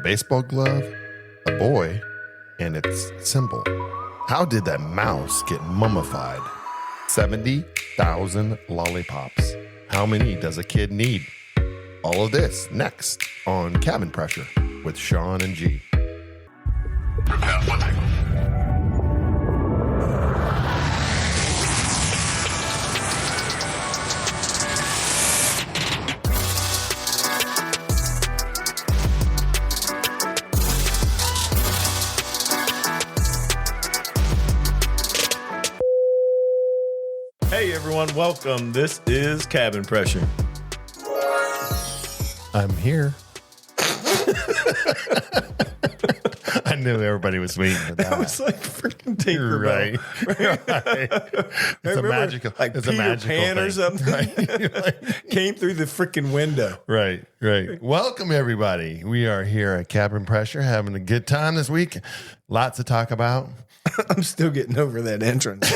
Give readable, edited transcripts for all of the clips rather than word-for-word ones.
baseball glove, a boy, and its symbol. How did that mouse get mummified? 70,000 lollipops. How many does a kid need? All of this next on Cabin Pressure with Shawn and G. Prepare for takeoff. Hey everyone, welcome. This is Cabin Pressure. I'm here. I knew everybody was waiting for that. That was like freaking Tinkerbell. Right. It's a magical, like it's Peter a magical Pan thing. or something. Right. Came through the freaking window. Right. Welcome, everybody. We are here at Cabin Pressure having a good time this week. Lots to talk about. I'm still getting over that entrance.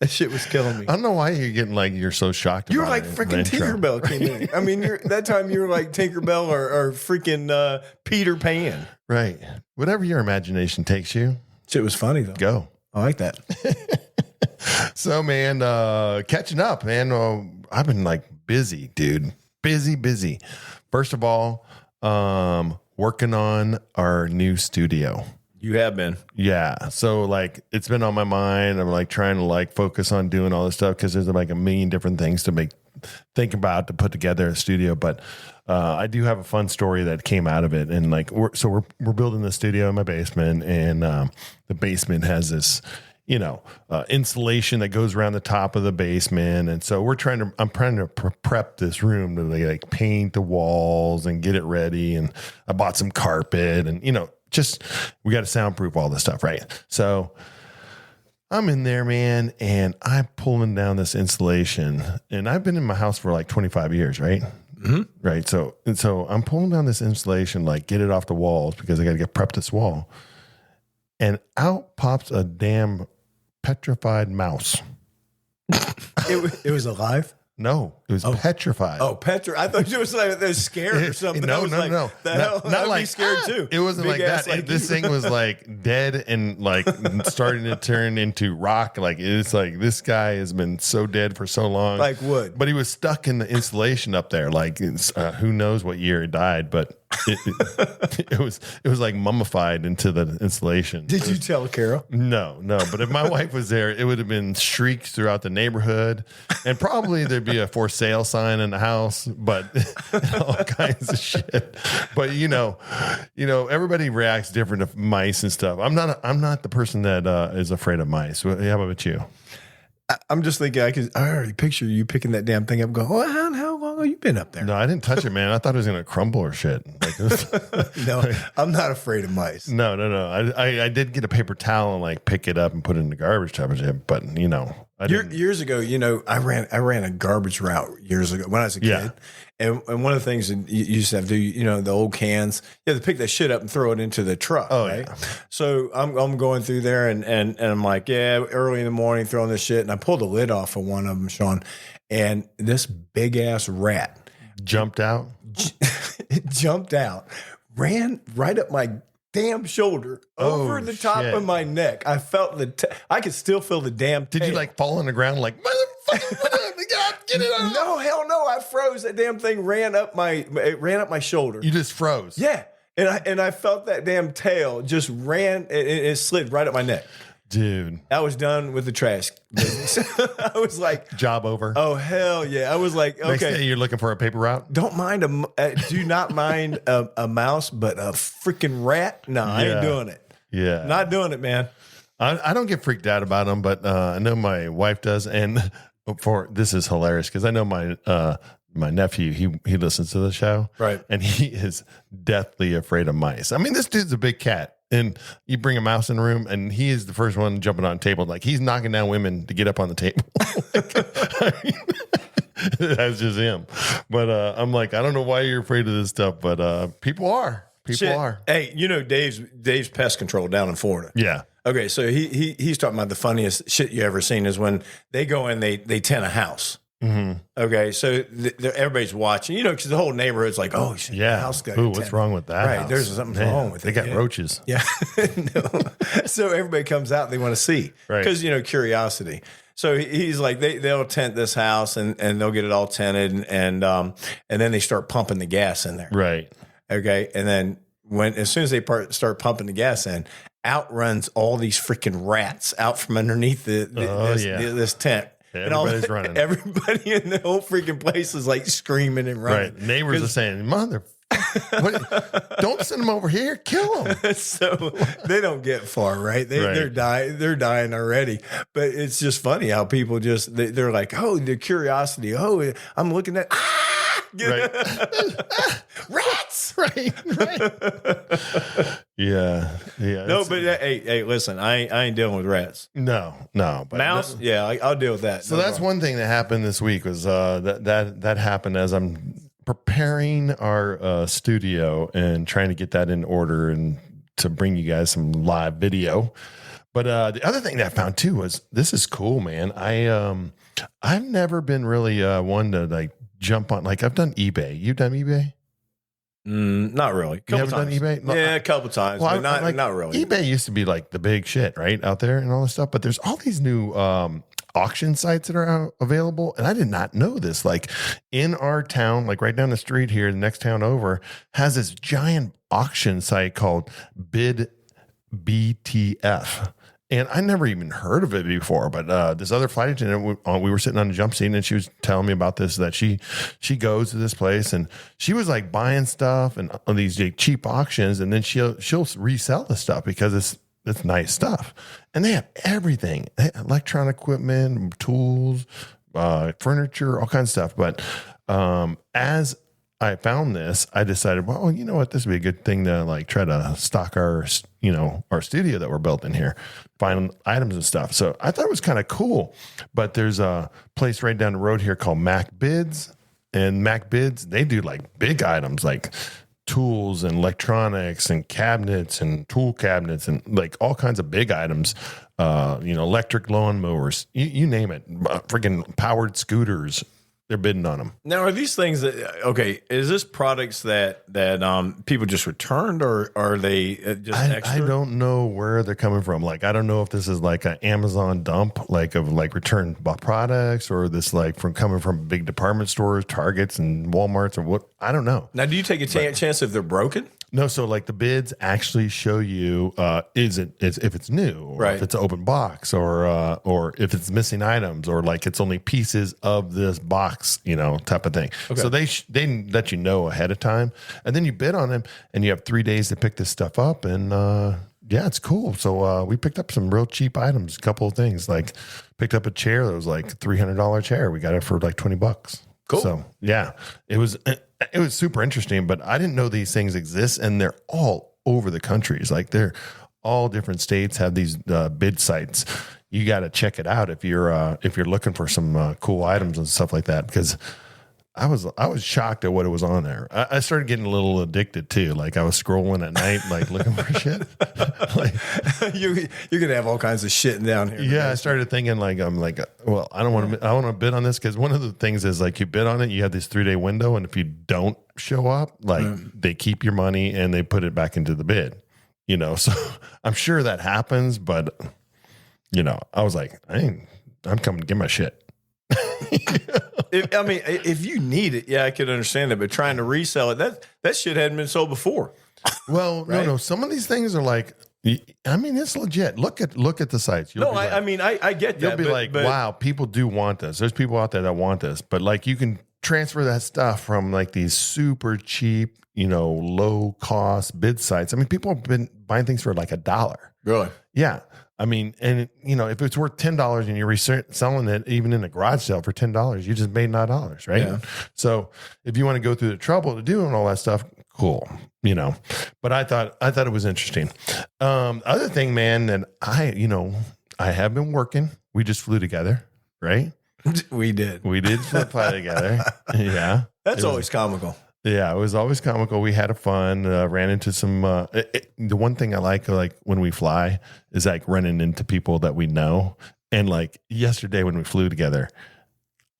That shit was killing me. I don't know why you're getting you're so shocked. You were about like it, freaking the intro. Tinkerbell came in. I mean, that time you were like Tinkerbell or freaking Peter Pan. Right. Whatever your imagination takes you, Shit was funny though. go. I like that. So, man, catching up, man. I've been busy, dude. Busy. First of all, working on our new studio. You have been. Yeah. So it's been on my mind. I'm trying to focus on doing all this stuff because there's a million different things to think about to put together a studio. But I do have a fun story that came out of it. And we're building the studio in my basement, and the basement has this, insulation that goes around the top of the basement. And so I'm trying to prep this room to paint the walls and get it ready. And I bought some carpet and, we got to soundproof all this stuff, right? So I'm in there, man, and I'm pulling down this insulation. And I've been in my house for 25 years, right? Mm-hmm. Right. So I'm pulling down this insulation, get it off the walls because I got to get prepped this wall. And out pops a damn petrified mouse. It was alive? No, it was petrified. Oh, I thought you was they're scared or something. No. The hell? I'd be scared too. It wasn't Big like ass that. This thing was dead and starting to turn into rock. It's this guy has been so dead for so long. Like wood. But he was stuck in the insulation up there. Who knows what year he died, but it was mummified into the insulation. Did you tell Carol? No. But if my wife was there, it would have been shrieks throughout the neighborhood, and probably there'd be a for sale sign in the house, but all kinds of shit. But everybody reacts different to mice and stuff. I'm not the person that is afraid of mice. How about you? I'm just thinking I already picture you picking that damn thing up, going, "Oh, how long have you been up there?" No, I didn't touch it, man. I thought it was gonna crumble or shit. No, I'm not afraid of mice. No. I did get a paper towel and pick it up and put it in the garbage type of shit, but Years ago, I ran a garbage route years ago when I was a kid. Yeah. And one of the things that you used to have to do, the old cans, you have to pick that shit up and throw it into the truck. Oh, right? yeah. So I'm going through there and I'm early in the morning throwing this shit. And I pulled the lid off of one of them, Shawn. And this big ass rat jumped out. It jumped out, ran right up my damn shoulder over the top of my neck. I felt I could still feel the damn tail. Did you fall on the ground motherfucker, get it out? No, hell no. I froze. That damn thing ran up my shoulder. You just froze. Yeah. And I felt that damn tail just ran. It slid right up my neck. Dude. I was done with the trash business. I was like, job over. Oh, hell yeah. I was like, okay. Next day you're looking for a paper route? Do not mind a mouse, but a freaking rat? No, I ain't doing it. Yeah. Not doing it, man. I don't get freaked out about them, but I know my wife does. And this is hilarious because I know my nephew, he listens to the show. Right. And he is deathly afraid of mice. I mean, this dude's a big cat. And you bring a mouse in the room, and he is the first one jumping on the table. He's knocking down women to get up on the table. That's just him. But I'm I don't know why you're afraid of this stuff, but people are. People are. Hey, Dave's pest control down in Florida. Yeah. Okay, so he's talking about the funniest shit you ever seen is when they go in, they tent a house. Mm-hmm. Okay, so everybody's watching, because the whole neighborhood's like, oh, shit, the house got Ooh, what's wrong with that? Right, house? there's something wrong with they it. They got roaches. Yeah. No. So everybody comes out, they want to see. Right. Because, curiosity. So he's like, they'll tent this house and they'll get it all tented and then they start pumping the gas in there. Right. Okay. And then as soon as they start pumping the gas in, out runs all these freaking rats out from underneath this tent. Everybody's running. Everybody in the whole freaking place is like screaming and running. Right. Neighbors are saying, mother, don't send them over here. Kill them. So they don't get far, right? They're dying already. But it's just funny how people they're like, oh, the curiosity. Oh, I'm looking at, rats. Right. Yeah. No, but hey, listen, I ain't dealing with rats. No. But mouse, I'll deal with that. So that's one thing that happened this week was that happened as I'm preparing our studio and trying to get that in order and to bring you guys some live video. But the other thing that I found too was this is cool, man. I've never been really one to like jump on, like I've done eBay. You've done eBay? Not really. You haven't done eBay? Yeah, a couple times, but not really. eBay used to be like the big shit, right, out there and all this stuff. But there's all these new auction sites that are available, and I did not know this. Like in our town, like right down the street here, the next town over has this giant auction site called Bid BTF. And I never even heard of it before, but this other flight attendant, we were sitting on the jump seat, and she was telling me about this, that she goes to this place, and she was like buying stuff and on these cheap auctions, and then she'll resell the stuff because it's nice stuff. And they have everything, electronic equipment, tools, furniture, all kinds of stuff. But as I found this, I decided, well, you know what, this would be a good thing to like try to stock our studio that we're building here, find items and stuff. So I thought it was kind of cool. But there's a place right down the road here called Mac Bids, and Mac Bids, they do like big items like tools and electronics and cabinets and tool cabinets and like all kinds of big items, electric lawnmowers, you name it, freaking powered scooters. They're bidding on them. Now, are these things is this products that people just returned, or are they just extra? I don't know where they're coming from. Like, I don't know if this is like an Amazon dump, like of like returned products, or this like coming from big department stores, Targets and Walmarts, or what. I don't know. Now, do you take a chance if they're broken? No, so like the bids actually show you if it's new, or if it's an open box, or if it's missing items, or like it's only pieces of this box, type of thing. Okay. So they let you know ahead of time, and then you bid on them, and you have 3 days to pick this stuff up, and it's cool. So we picked up some real cheap items, a couple of things, like picked up a chair that was like $300 chair. We got it for like $20. Cool. So yeah, it was super interesting, but I didn't know these things exist, and they're all over the countries. Like they're all different states have these bid sites. You got to check it out if you're looking for some cool items and stuff like that, because I was shocked at what it was on there. I started getting a little addicted too. Like I was scrolling at night, like looking for shit. Like, you're gonna have all kinds of shit down here. Yeah, I started thinking like I want to bid on this, because one of the things is like you bid on it, you have this 3-day window, and if you don't show up, like they keep your money and they put it back into the bid. So I'm sure that happens, but I was like, I'm coming to get my shit. If you need it, I could understand it, but trying to resell it, that shit hadn't been sold before. Well, right? No. Some of these things are like, it's legit. Look at the sites. I get that. You'll be wow, people do want this. There's people out there that want this, but like you can transfer that stuff from like these super cheap, low cost bid sites. People have been buying things for like $1. Really? Yeah. And if it's worth $10 and you're selling it even in a garage sale for $10, you just made $9, right? Yeah. So if you want to go through the trouble to doing all that stuff, cool, But I thought it was interesting. Other thing, man, that I have been working. We just flew together, right? We did fly together. Yeah, that's always comical. Yeah, it was always comical. We had a fun, ran into some, the one thing I like when we fly is like running into people that we know. And like yesterday when we flew together,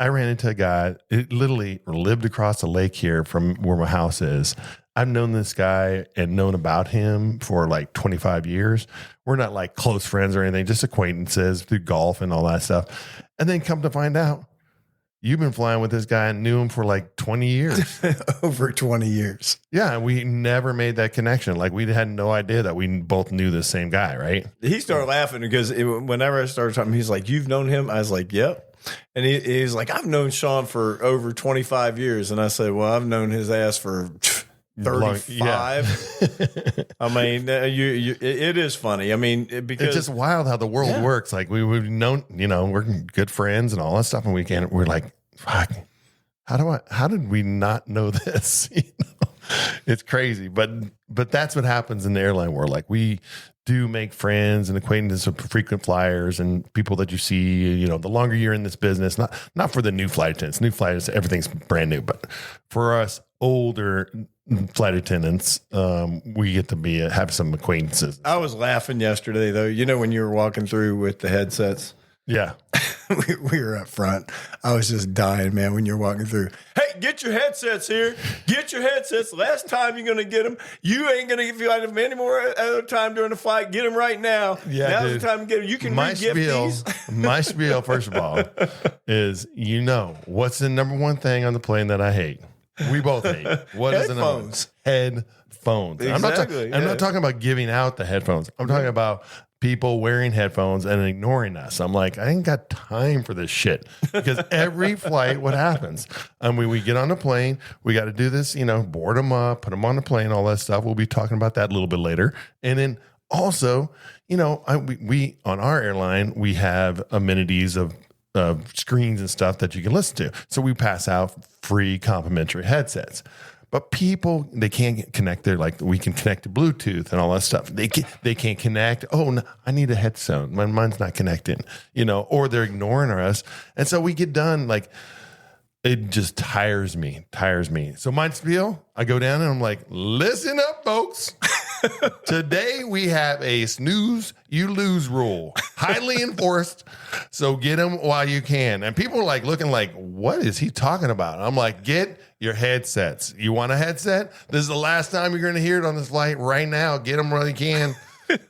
I ran into a guy, it literally lived across the lake here from where my house is. I've known this guy and known about him for like 25 years. We're not like close friends or anything, just acquaintances through golf and all that stuff. And then come to find out, you've been flying with this guy and knew him for like 20 years. Over 20 years. Yeah, we never made that connection. Like we had no idea that we both knew the same guy, right? He started laughing because whenever I started talking, he's like, "You've known him?" I was like, "Yep." And he's like, "I've known Shawn for over 25 years." And I said, "Well, I've known his ass for 35." Yeah. I mean, it is funny. I mean, because it's just wild how the world works. Like we've known, we're good friends and all that stuff. And we're like, fuck, how did we not know this? It's crazy. But that's what happens in the airline world. Like we do make friends and acquaintances with frequent flyers and people that you see, the longer you're in this business, not for the new flight attendants. New flight attendants, everything's brand new. But for us older flight attendants, we get to have some acquaintances. I was laughing yesterday, though. When you were walking through with the headsets. Yeah. we were up front. I was just dying, man, when you're walking through. Hey, get your headsets here. Get your headsets. Last time you're going to get them. You ain't going to give you them any more other time during the flight. Get them right now. Yeah, now's the time to get them. You can re-gift these. My spiel, first of all, is what's the number one thing on the plane that I hate? We both hate. What is the number one? Headphones. Exactly. I'm not talking about giving out the headphones. I'm talking about people wearing headphones and ignoring us. I'm like, I ain't got time for this shit. Because every flight, what happens? We get on the plane, we got to do this, board them up, put them on the plane, all that stuff. We'll be talking about that a little bit later. And then also, we on our airline, we have amenities of screens and stuff that you can listen to. So we pass out free complimentary headsets. But people, they can't connect we can connect to Bluetooth and all that stuff. They can't connect. Oh, no, I need a headset. Mine's not connecting, or they're ignoring us. And so we get done, it just tires me. So mine spiel, I go down and I'm like, listen up, folks. Today we have a snooze, you lose rule, highly enforced. So get them while you can. And people are looking like, what is he talking about? I'm like, get your headsets. You want a headset? This is the last time you're going to hear it on this flight right now. Get them while you can.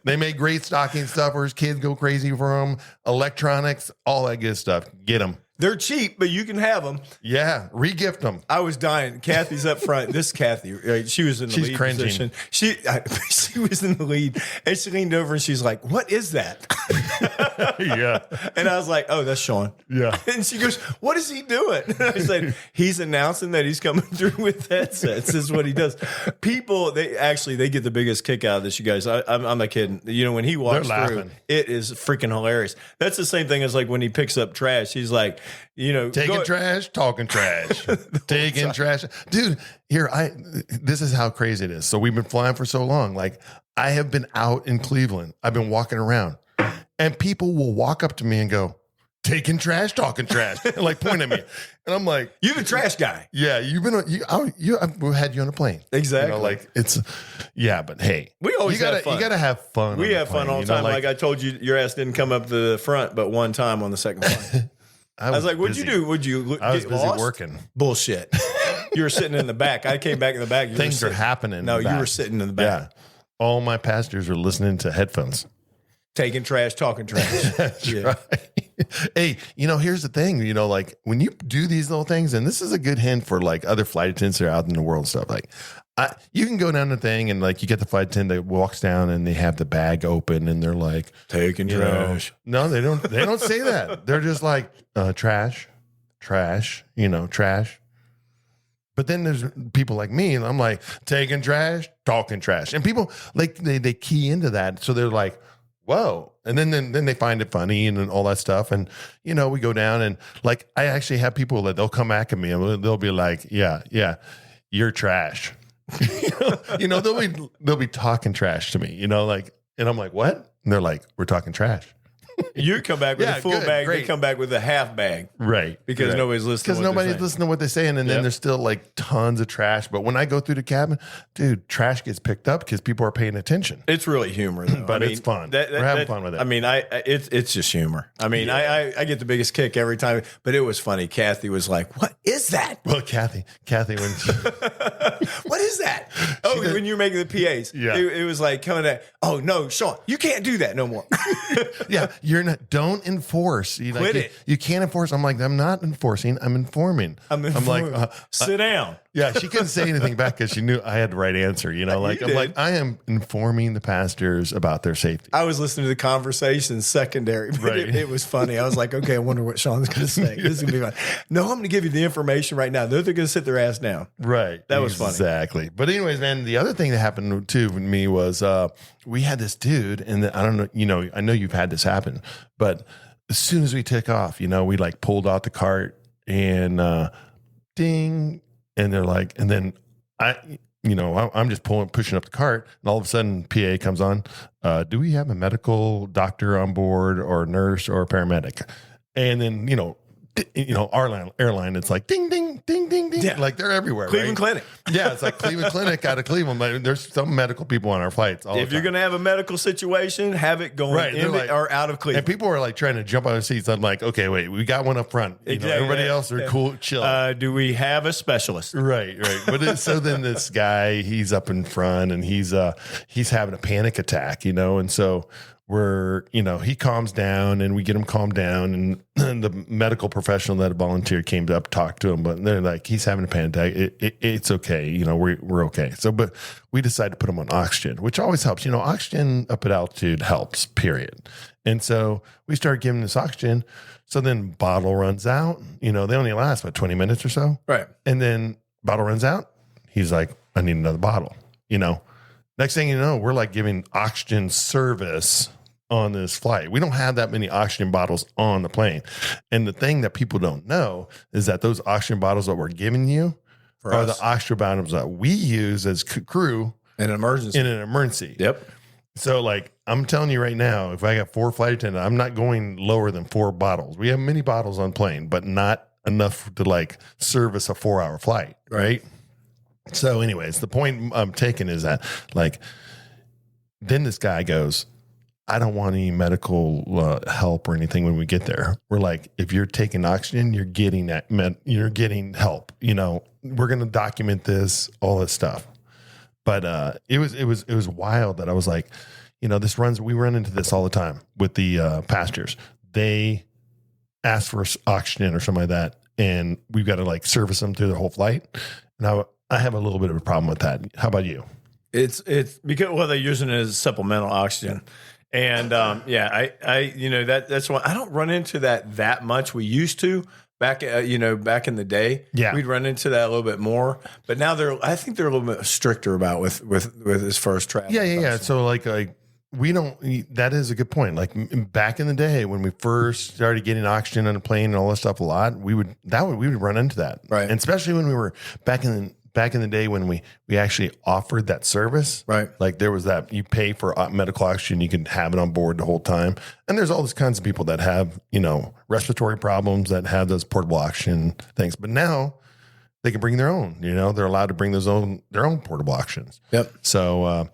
They make great stocking stuffers. Kids go crazy for them. Electronics, all that good stuff. Get them. They're cheap, but you can have them. Yeah, re-gift them. I was dying. Kathy's up front. This is Kathy, right? She was in the lead cringing. position. She was in the lead, and she leaned over and she's like, "What is that?" Yeah. And I was like, "Oh, that's Shawn." Yeah. And she goes, "What is he doing?" And I said, "He's announcing that he's coming through with headsets." This is what he does. People, they get the biggest kick out of this. You guys, I'm not kidding. When he walks through, it is freaking hilarious. That's the same thing as when he picks up trash. He's like, taking trash, talking trash, taking trash. Dude, this is how crazy it is. So we've been flying for so long. I have been out in Cleveland. I've been walking around and people will walk up to me and go, taking trash, talking trash, and point at me. And I'm like, you're the trash guy. Yeah. I've had you on a plane. Exactly. But hey, we always have fun. You got to have fun. We have fun all the time. I told you, your ass didn't come up to the front, but one time on the second flight. I was like, what'd you do? Would you I was get busy lost? working. Bullshit. You were sitting in the back. I came back in the back. Things are happening. No, you were sitting in the back. Yeah. All my passengers are listening to headphones. Taking trash, talking trash. That's right. Hey, here's the thing, when you do these little things, and this is a good hint for other flight attendants that are out in the world and stuff, you can go down the thing and you get the flight attendant that walks down and they have the bag open and they're like, taking trash. No, they don't say that. They're just like, trash, trash. But then there's people like me and I'm like, taking trash, talking trash. And people they key into that. So they're like, whoa. And then they find it funny and all that stuff. And, we go down and I actually have people that they'll come back at me and they'll be like, yeah, you're trash. They'll be talking trash to me, and I'm like, what? And they're like, we're talking trash. You come back with Yeah, a full good, bag. great. They come back with a half bag. Right. Because nobody's listening. Because nobody's listening to what they're saying. And then there's still like tons of trash. But when I go through the cabin, dude, trash gets picked up because people are paying attention. It's really humor, though. But it's fun. We're having fun with it. I mean, it's just humor. I mean, I get the biggest kick every time. But it was funny. Kathy was like, "What is that? Well, Kathy, when she, What is that?" Oh, when you're making the PAs, it was like coming at. Oh no, Shawn, you can't do that no more. yeah, you're not. Don't enforce. You, Quit it. You can't enforce. I'm like, I'm not enforcing. I'm informing. I'm like, sit down. Yeah, she couldn't say anything back because she knew I had the right answer. You know, like I'm like, I am informing the passengers about their safety. I was listening to the conversation secondary, but Right. it was funny. I was like, okay, I wonder what Shawn's going to say. This is going to be fun. No, I'm going to give you the information right now. They're going to sit their ass down. Right. That was funny. Exactly. But anyways, man, the other thing that happened too with me was we had this dude, and I don't know, you know, I know you've had this happen, but as soon as we took off, you know, we like pulled out the cart and ding, and they're like, and then I'm just pushing up the cart, and all of a sudden PA comes on. Do we have a medical doctor on board or nurse or paramedic? And then, our airline, it's like ding, ding, ding, ding, ding. Yeah. Like they're everywhere. Cleveland right? Clinic. Yeah, it's like Cleveland Clinic out of Cleveland. Like, there's some medical people on our flights. If you're going to have a medical situation, have it going in or out of Cleveland. And people are like trying to jump on their seats. I'm like, okay, wait, we got one up front. Exactly. Everybody else are cool, chill. Do we have a specialist? Right. But so then this guy, he's up in front and he's having a panic attack, and so he calms down and we get him calmed down, and the medical professional that volunteered came up, talked to him, but they're like, he's having a panic attack. It's okay. We're okay. So, but we decided to put him on oxygen, which always helps. Oxygen up at altitude helps, period. And so we started giving this oxygen. So then bottle runs out, they only last about 20 minutes or so. Right. And then bottle runs out. He's like, I need another bottle, Next thing you know, we're like giving oxygen service on this flight. We don't have that many oxygen bottles on the plane. And the thing that people don't know is that those oxygen bottles that we're giving you are the oxygen bottles that we use as crew in an emergency. Yep. So like, I'm telling you right now, if I got 4 flight attendants, I'm not going lower than 4 bottles. We have many bottles on plane, but not enough to like service a 4-hour flight. Right. So anyways, the point I'm taking is that like, then this guy goes, I don't want any medical help or anything when we get there. We're like, if you're taking oxygen, you're getting you're getting help. We're going to document this, all this stuff. But it was wild that I was like, we run into this all the time with the passengers. They ask for oxygen or something like that, and we've got to like service them through the whole flight. And I have a little bit of a problem with that. How about you? It's because they're using it as supplemental oxygen. And that's why I don't run into that much. We used to back in the day. Yeah, we'd run into that a little bit more. But now I think they're a little bit stricter about with this first travel. Yeah. So like we don't. That is a good point. Like back in the day when we first started getting oxygen on a plane and all this stuff a lot, we would run into that. Right, and especially when we were back in the day when we actually offered that service, right? Like there was that you pay for medical oxygen, you can have it on board the whole time. And there's all these kinds of people that have, respiratory problems that have those portable oxygen things. But now they can bring their own, they're allowed to bring their own portable oxygens. Yep. So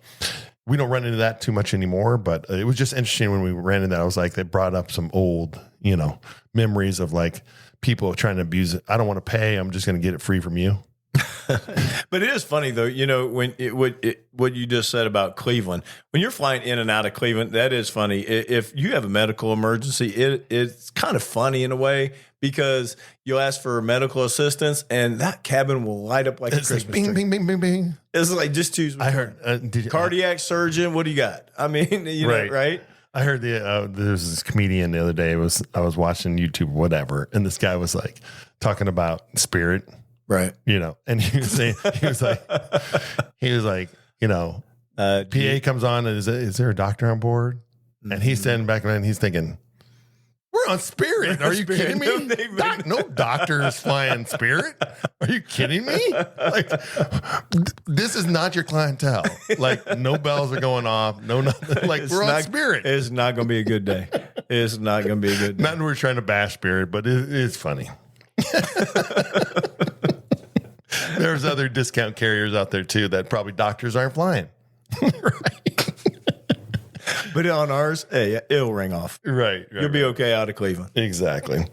we don't run into that too much anymore, but it was just interesting when we ran into that. I was like, they brought up some old, memories of like people trying to abuse it. I don't want to pay. I'm just going to get it free from you. But it is funny though, what you just said about Cleveland. When you're flying in and out of Cleveland, that is funny. If you have a medical emergency, it's kind of funny in a way because you'll ask for medical assistance and that cabin will light up like a Christmas bing, tree. bing, bing, bing, bing. It's like just choose. I heard cardiac surgeon. What do you got? I mean, right? I heard there was this comedian the other day. I was watching YouTube, whatever, and this guy was like talking about spirit. Right. And he was saying, PA comes on and is there a doctor on board? And he's standing back and he's thinking, we're on Spirit. Are you kidding me? No doctor is flying Spirit. Are you kidding me? Like, this is not your clientele. Like, no bells are going off. No, nothing. Like, we're on Spirit. It's not going to be a good day. It's not going to be a good day. Not that we're trying to bash Spirit, but it's funny. There's other discount carriers out there too that probably doctors aren't flying. Right. But on ours, hey, it'll ring off. Right. You'll be okay out of Cleveland. Exactly.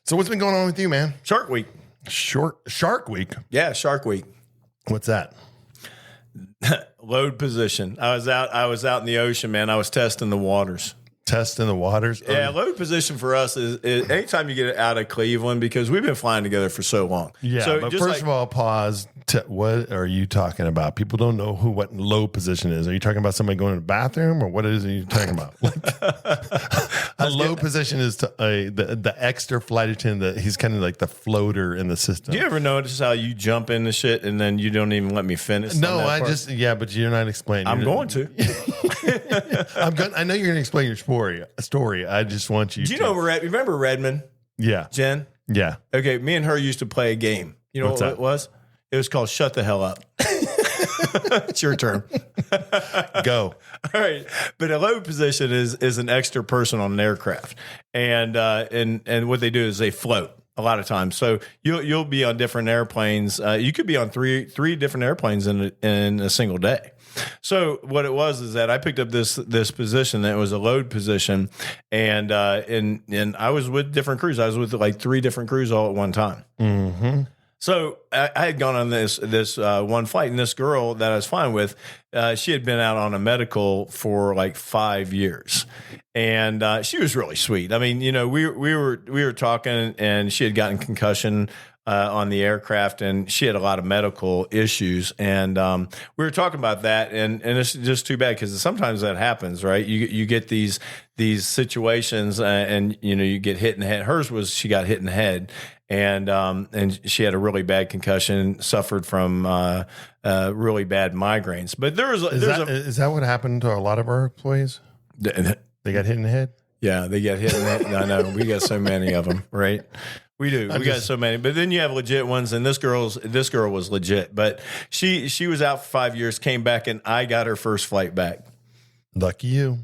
So what's been going on with you, man? Shark Week. Shark Week. Yeah, Shark Week. What's that? Load position. I was out in the ocean, man. I was testing the waters. Testing the waters? Yeah, load position for us is anytime you get it out of Cleveland, because we've been flying together for so long. Yeah, so but first of all, pause. What are you talking about? People don't know what load position is. Are you talking about somebody going to the bathroom, or what is it you're talking about? A load position is the extra flight attendant. He's kind of like the floater in the system. Do you ever notice how you jump into shit and then you don't even let me finish? No, but you're not explaining. I'm going to. I know you're going to explain your story. I just want you. Do you know? Remember Redmond? Yeah, Jen. Yeah. Okay, me and her used to play a game. You know what it was? It was called Shut the Hell Up. It's your turn. Go. All right. But a load position is an extra person on an aircraft. And what they do is they float a lot of times. So you'll be on different airplanes. You could be on three different airplanes in a single day. So what it was is that I picked up this position that was a load position, and I was with different crews. I was with like 3 different crews all at one time. Mm-hmm. So I had gone on this one flight, and this girl that I was flying with, she had been out on a medical for like 5 years, and she was really sweet. I mean, we were talking, and she had gotten concussion on the aircraft, and she had a lot of medical issues, and we were talking about that, and it's just too bad because sometimes that happens, right? You get these situations, and you get hit in the head. Hers was she got hit in the head. And she had a really bad concussion, suffered from really bad migraines. But is that what happened to a lot of our employees? They got hit in the head? Yeah, they got hit in the head. I know. We got so many of them, right? We do. We got so many. But then you have legit ones, and this girl was legit. But she was out for 5 years, came back, and I got her first flight back. Lucky you.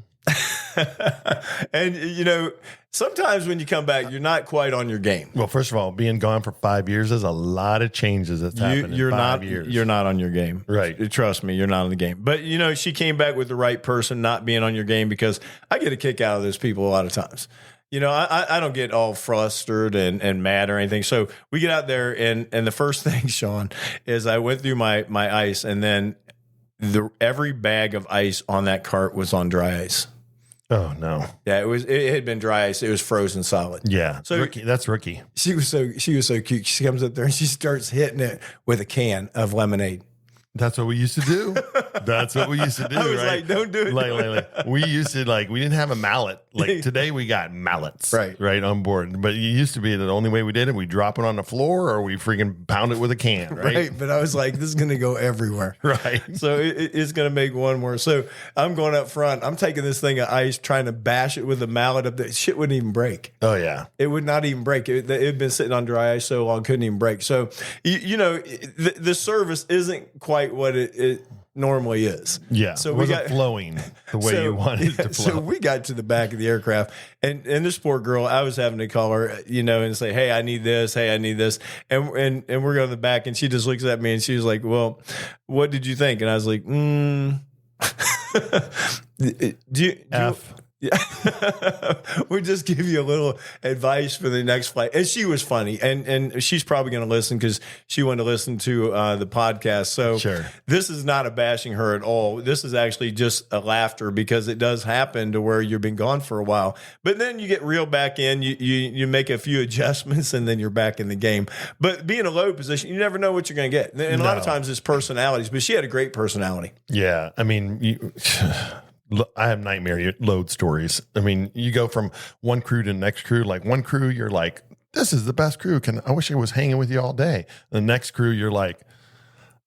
And, sometimes when you come back, you're not quite on your game. Well, first of all, being gone for 5 years, there's a lot of changes that's happened in 5 years. You're not on your game. Right. Trust me, you're not on the game. But, she came back with the right person not being on your game, because I get a kick out of those people a lot of times. I don't get all flustered and mad or anything. So we get out there, and the first thing, Shawn, is I went through my ice, and then every bag of ice on that cart was on dry ice. Oh no! Yeah, it had been dry ice. It was frozen solid. Yeah, so that's rookie. She was so cute. She comes up there and she starts hitting it with a can of lemonade. That's what we used to do. That's what we used to do. I was right? like, don't do it. Like, we used to we didn't have a mallet. Like today we got mallets right on board. But it used to be the only way we did it, we drop it on the floor or we freaking pound it with a can. Right. But I was like, this is going to go everywhere. Right. So it's going to make one more. So I'm going up front. I'm taking this thing of ice, trying to bash it with a mallet up there. Shit wouldn't even break. Oh yeah. It would not even break. It had been sitting on dry ice so long, couldn't even break. So, the service isn't quite what it normally is. Yeah. So it wasn't flowing the way you wanted it to flow. So we got to the back of the aircraft, and this poor girl, I was having to call her, and say, hey, I need this. Hey, I need this. And we're going to the back, and she just looks at me and she was like, well, what did you think? And I was like, F. Yeah. We'll just give you a little advice for the next flight. And she was funny. And she's probably going to listen because she wanted to listen to the podcast. So sure. This is not a bashing her at all. This is actually just a laughter, because it does happen to where you've been gone for a while. But then you get reeled back in, you make a few adjustments, and then you're back in the game. But being a low position, you never know what you're going to get. And a lot of times it's personalities, but she had a great personality. Yeah. I mean, I have nightmare load stories. I mean, you go from one crew to the next crew. Like one crew, you're like, this is the best crew. I wish I was hanging with you all day. The next crew, you're like,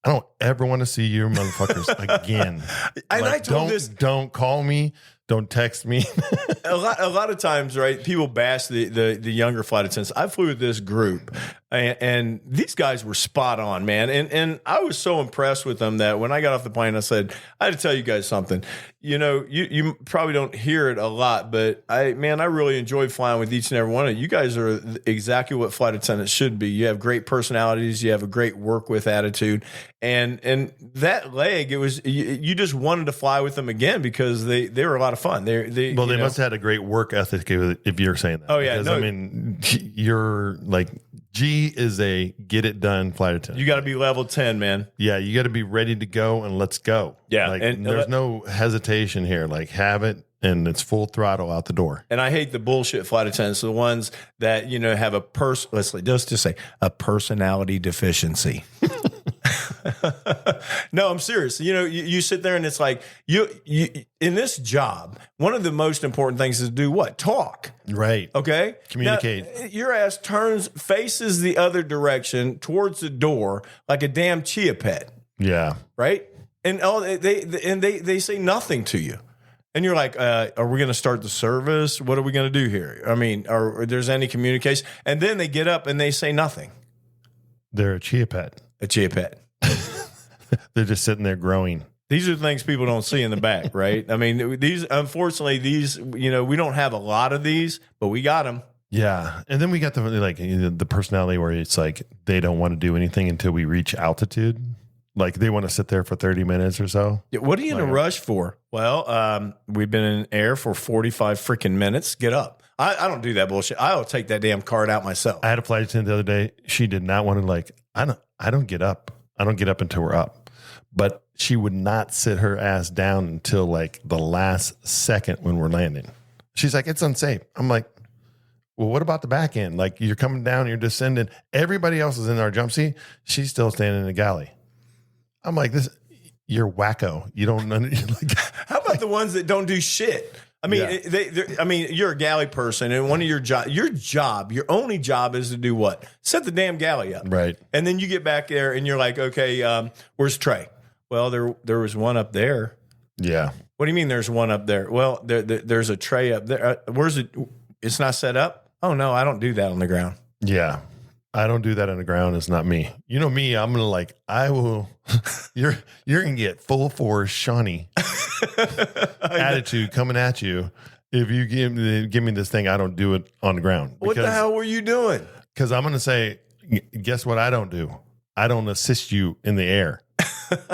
I don't ever want to see you motherfuckers again. And I told don't call me. Don't text me. a lot of times, right? People bash the younger flight attendants. I flew with this group And these guys were spot on, man. And I was so impressed with them that when I got off the plane, I said, I had to tell you guys something. You know, you probably don't hear it a lot, but I really enjoyed flying with each and every one of you. You guys are exactly what flight attendants should be. You have great personalities. You have a great work with attitude. And that leg, it was, you just wanted to fly with them again because they were a lot of fun. They must have had a great work ethic if you're saying that. Oh, yeah. Because, I mean, you're like, G is a get it done flight attendant. You got to be level 10, man. Yeah, you got to be ready to go and let's go. Yeah. Like, and there's no hesitation here. Like, have it and it's full throttle out the door. And I hate the bullshit flight attendants, the ones that, you know, have let's just say a personality deficiency. No, I'm serious. You know, you sit there and it's like you in this job, one of the most important things is to do what? Talk. Right. Okay. Communicate. Now, your ass faces the other direction towards the door like a damn chia pet. Yeah. Right. And they say nothing to you. And you're like, are we going to start the service? What are we going to do here? I mean, or there's any communication? And then they get up and they say nothing. They're a chia pet. A chia pet. They're just sitting there growing. These are things people don't see in the back, right? I mean, unfortunately, you know, we don't have a lot of these, but we got them. Yeah. And then we got the personality where it's like they don't want to do anything until we reach altitude. Like they want to sit there for 30 minutes or so. Yeah, what are you in a rush for? Well, we've been in air for 45 freaking minutes. Get up. I don't do that bullshit. I'll take that damn card out myself. I had a flight attendant the other day. She did not want to I don't get up. I don't get up until we're up. But she would not sit her ass down until like the last second when we're landing. She's like, it's unsafe. I'm like, well, what about the back end? Like you're coming down, you're descending. Everybody else is in our jump seat. She's still standing in the galley. I'm like, you're wacko. You don't know. Like, how about the ones that don't do shit? I mean, yeah. You're a galley person, and one of your only job is to do what? Set the damn galley up. Right. And then you get back there and you're like, okay, where's Trey? Well, there was one up there. Yeah. What do you mean there's one up there? Well, there's a tray up there. Where's it? It's not set up? Oh, no, I don't do that on the ground. Yeah. I don't do that on the ground. It's not me. You know me. I'm going to I will. You're going to get full force Shawnee attitude coming at you. If you give me this thing, I don't do it on the ground. What the hell were you doing? Because I'm going to say, guess what I don't do? I don't assist you in the air.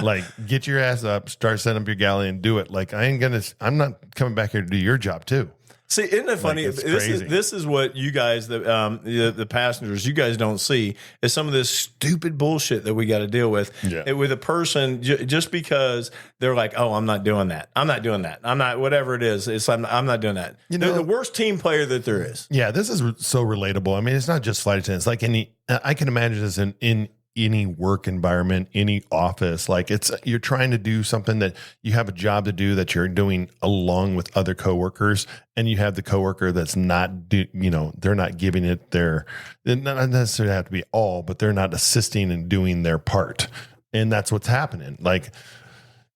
Like, get your ass up, start setting up your galley and do it. Like, I'm not coming back here to do your job too. See, isn't it funny? Like, this is what you guys, the passengers, you guys don't see is some of this stupid bullshit that we got to deal with. Yeah. With a person just because they're like, oh, I'm not doing that. I'm not doing that. I'm not, whatever it is. I'm not doing that. You know, the worst team player that there is. Yeah, this is so relatable. I mean, it's not just flight attendants. Like I can imagine this in any work environment, any office. Like you're trying to do something that you have a job to do that you're doing along with other coworkers, and you have the coworker that's not, they're not giving it they not necessarily have to be all, but they're not assisting and doing their part. And that's what's happening. Like,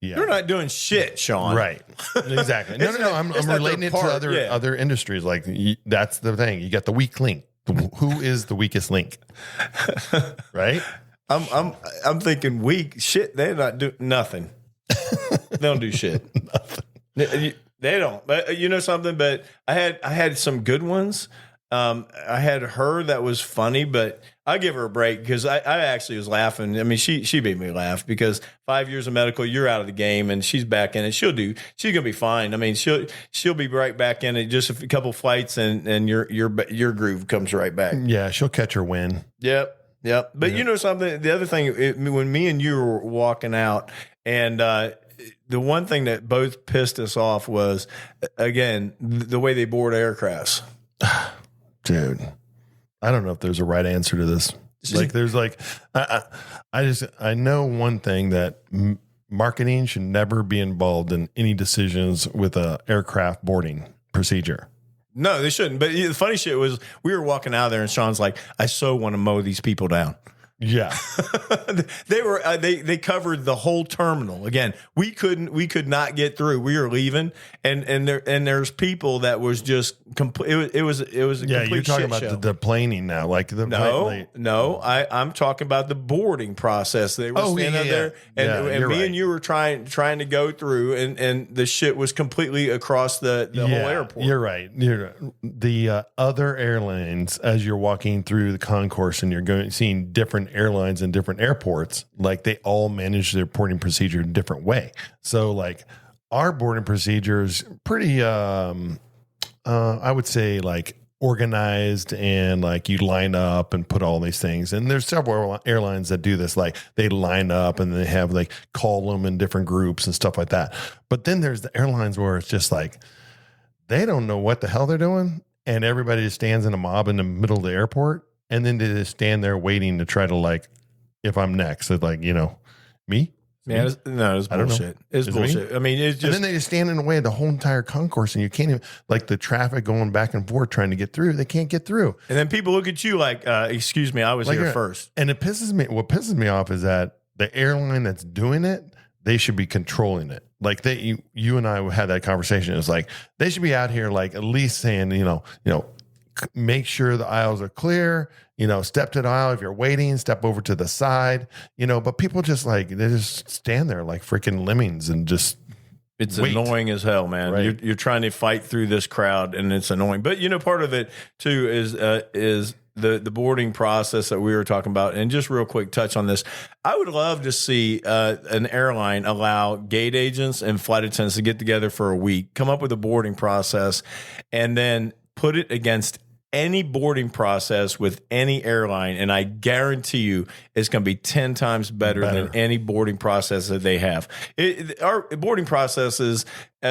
yeah, they're not doing shit, Shawn. Right. Exactly. No. I'm relating it to other industries. Like that's the thing. You got the weak link. Who is the weakest link? Right. I'm thinking weak shit. They're not doing nothing. They don't do shit. Nothing. They don't. But you know something? But I had some good ones. I had her that was funny, but I give her a break because I actually was laughing. I mean, she made me laugh because 5 years of medical, you're out of the game, and she's back in it. She's gonna be fine. I mean, she'll be right back in it. Just a couple flights, and your groove comes right back. Yeah, she'll catch her win. Yep. But you know something? The other thing, when me and you were walking out, and the one thing that both pissed us off was, again, the way they board aircrafts. Dude, I don't know if there's a right answer to this. Like, there's I know one thing that marketing should never be involved in any decisions with a aircraft boarding procedure. No, they shouldn't. But the funny shit was we were walking out of there and Shawn's like, I so want to mow these people down. Yeah. They covered the whole terminal. Again, we could not get through. We were leaving, and there's people that was just complete. It was a Yeah, complete you're talking shit about show. the planing now, like the No, I'm talking about the boarding process. They were standing there, and me and you were trying to go through, and the shit was completely across the whole airport. You're right. The other airlines, as you're walking through the concourse and you're seeing different airlines in different airports, like they all manage their boarding procedure in a different way. So like our boarding procedure is pretty, I would say like organized, and like you line up and put all these things. And there's several airlines that do this, like they line up and they have like call them in different groups and stuff like that. But then there's the airlines where it's just like, they don't know what the hell they're doing. And everybody just stands in a mob in the middle of the airport. And then they just stand there waiting to try to like, if I'm next, it's like, me? Man, it's bullshit. It's bullshit. I mean, it's just. And then they just stand in the way of the whole entire concourse, and you can't even, like the traffic going back and forth trying to get through. They can't get through. And then people look at you like, excuse me, I was here first. And what pisses me off is that the airline that's doing it, they should be controlling it. Like you and I had that conversation. It's like, they should be out here, like at least saying, make sure the aisles are clear, step to the aisle. If you're waiting, step over to the side, but people just like, they just stand there like freaking lemmings and just, it's annoying as hell, man. Right. You're trying to fight through this crowd, and it's annoying. But part of it too is the boarding process that we were talking about. And just real quick, touch on this. I would love to see an airline allow gate agents and flight attendants to get together for a week, come up with a boarding process, and then put it against any boarding process with any airline, and I guarantee you it's going to be 10 times better than any boarding process that they have. Our boarding processes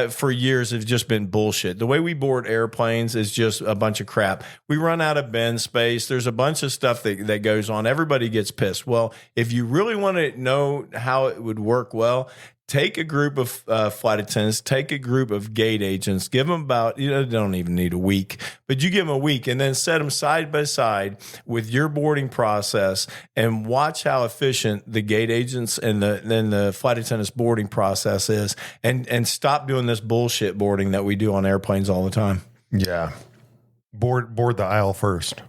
for years have just been bullshit. The way we board airplanes is just a bunch of crap. We run out of bin space. There's a bunch of stuff that goes on. Everybody gets pissed. Well, if you really want to know how it would work well, take a group of flight attendants, take a group of gate agents, give them about, they don't even need a week, but you give them a week and then set them side by side with your boarding process and watch how efficient the gate agents and the flight attendants boarding process is, and stop doing this bullshit boarding that we do on airplanes all the time. Yeah. Board the aisle first.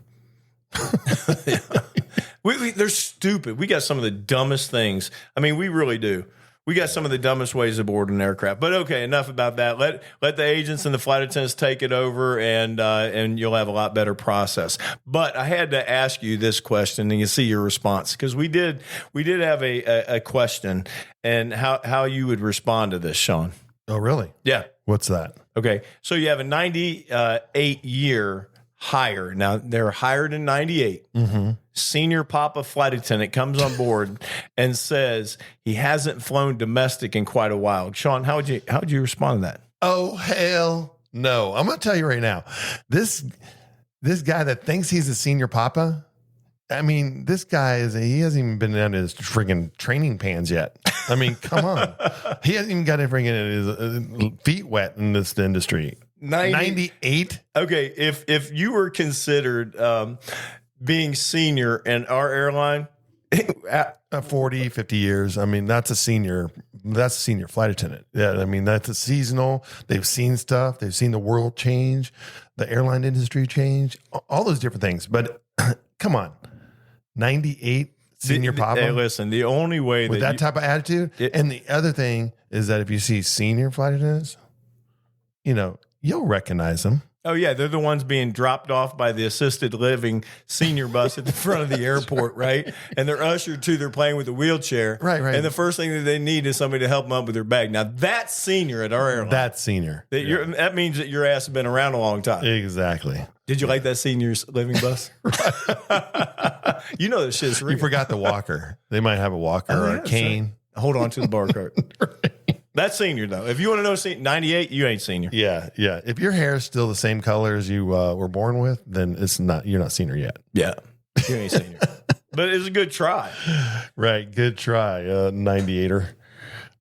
They're stupid. We got some of the dumbest things. I mean, we really do. We got some of the dumbest ways to board an aircraft. But okay, enough about that. Let the agents and the flight attendants take it over, and you'll have a lot better process. But I had to ask you this question, and you see your response, because we did have a question, and how you would respond to this, Shawn. Oh, really? Yeah. What's that? Okay, so you have a 98-year hire. Now, they're hired in 98. Mm-hmm. Senior Papa flight attendant comes on board and says he hasn't flown domestic in quite a while. Shawn, how would you respond to that? Oh, hell no. I'm going to tell you right now, this guy that thinks he's a senior Papa, I mean, this guy he hasn't even been down to his friggin' training pants yet. I mean, come on. He hasn't even got his feet wet in this industry. 98? Okay, if you were considered being senior in our airline, 40, 50 years. I mean, that's a senior flight attendant. Yeah, I mean, that's a seasonal. They've seen stuff. They've seen the world change, the airline industry change, all those different things. But come on, 98 senior Papa. Hey, listen, the only way with that type of attitude. And the other thing is that if you see senior flight attendants, you'll recognize them. Oh, yeah. They're the ones being dropped off by the assisted living senior bus at the front of the airport, right? And they're ushered to their plane with a wheelchair. Right. And the first thing that they need is somebody to help them up with their bag. Now, that's senior at our airline. That's senior. That means that your ass has been around a long time. Exactly. Did you like that senior's living bus? You know that shit's real. You forgot the walker. They might have a walker or a cane. Hold on to the bar cart. Right. That's senior, though. If you want to know 98, you ain't senior. Yeah. If your hair is still the same color as you were born with, then you're not senior yet. Yeah, you ain't senior. But it was a good try. Right, good try, 98er.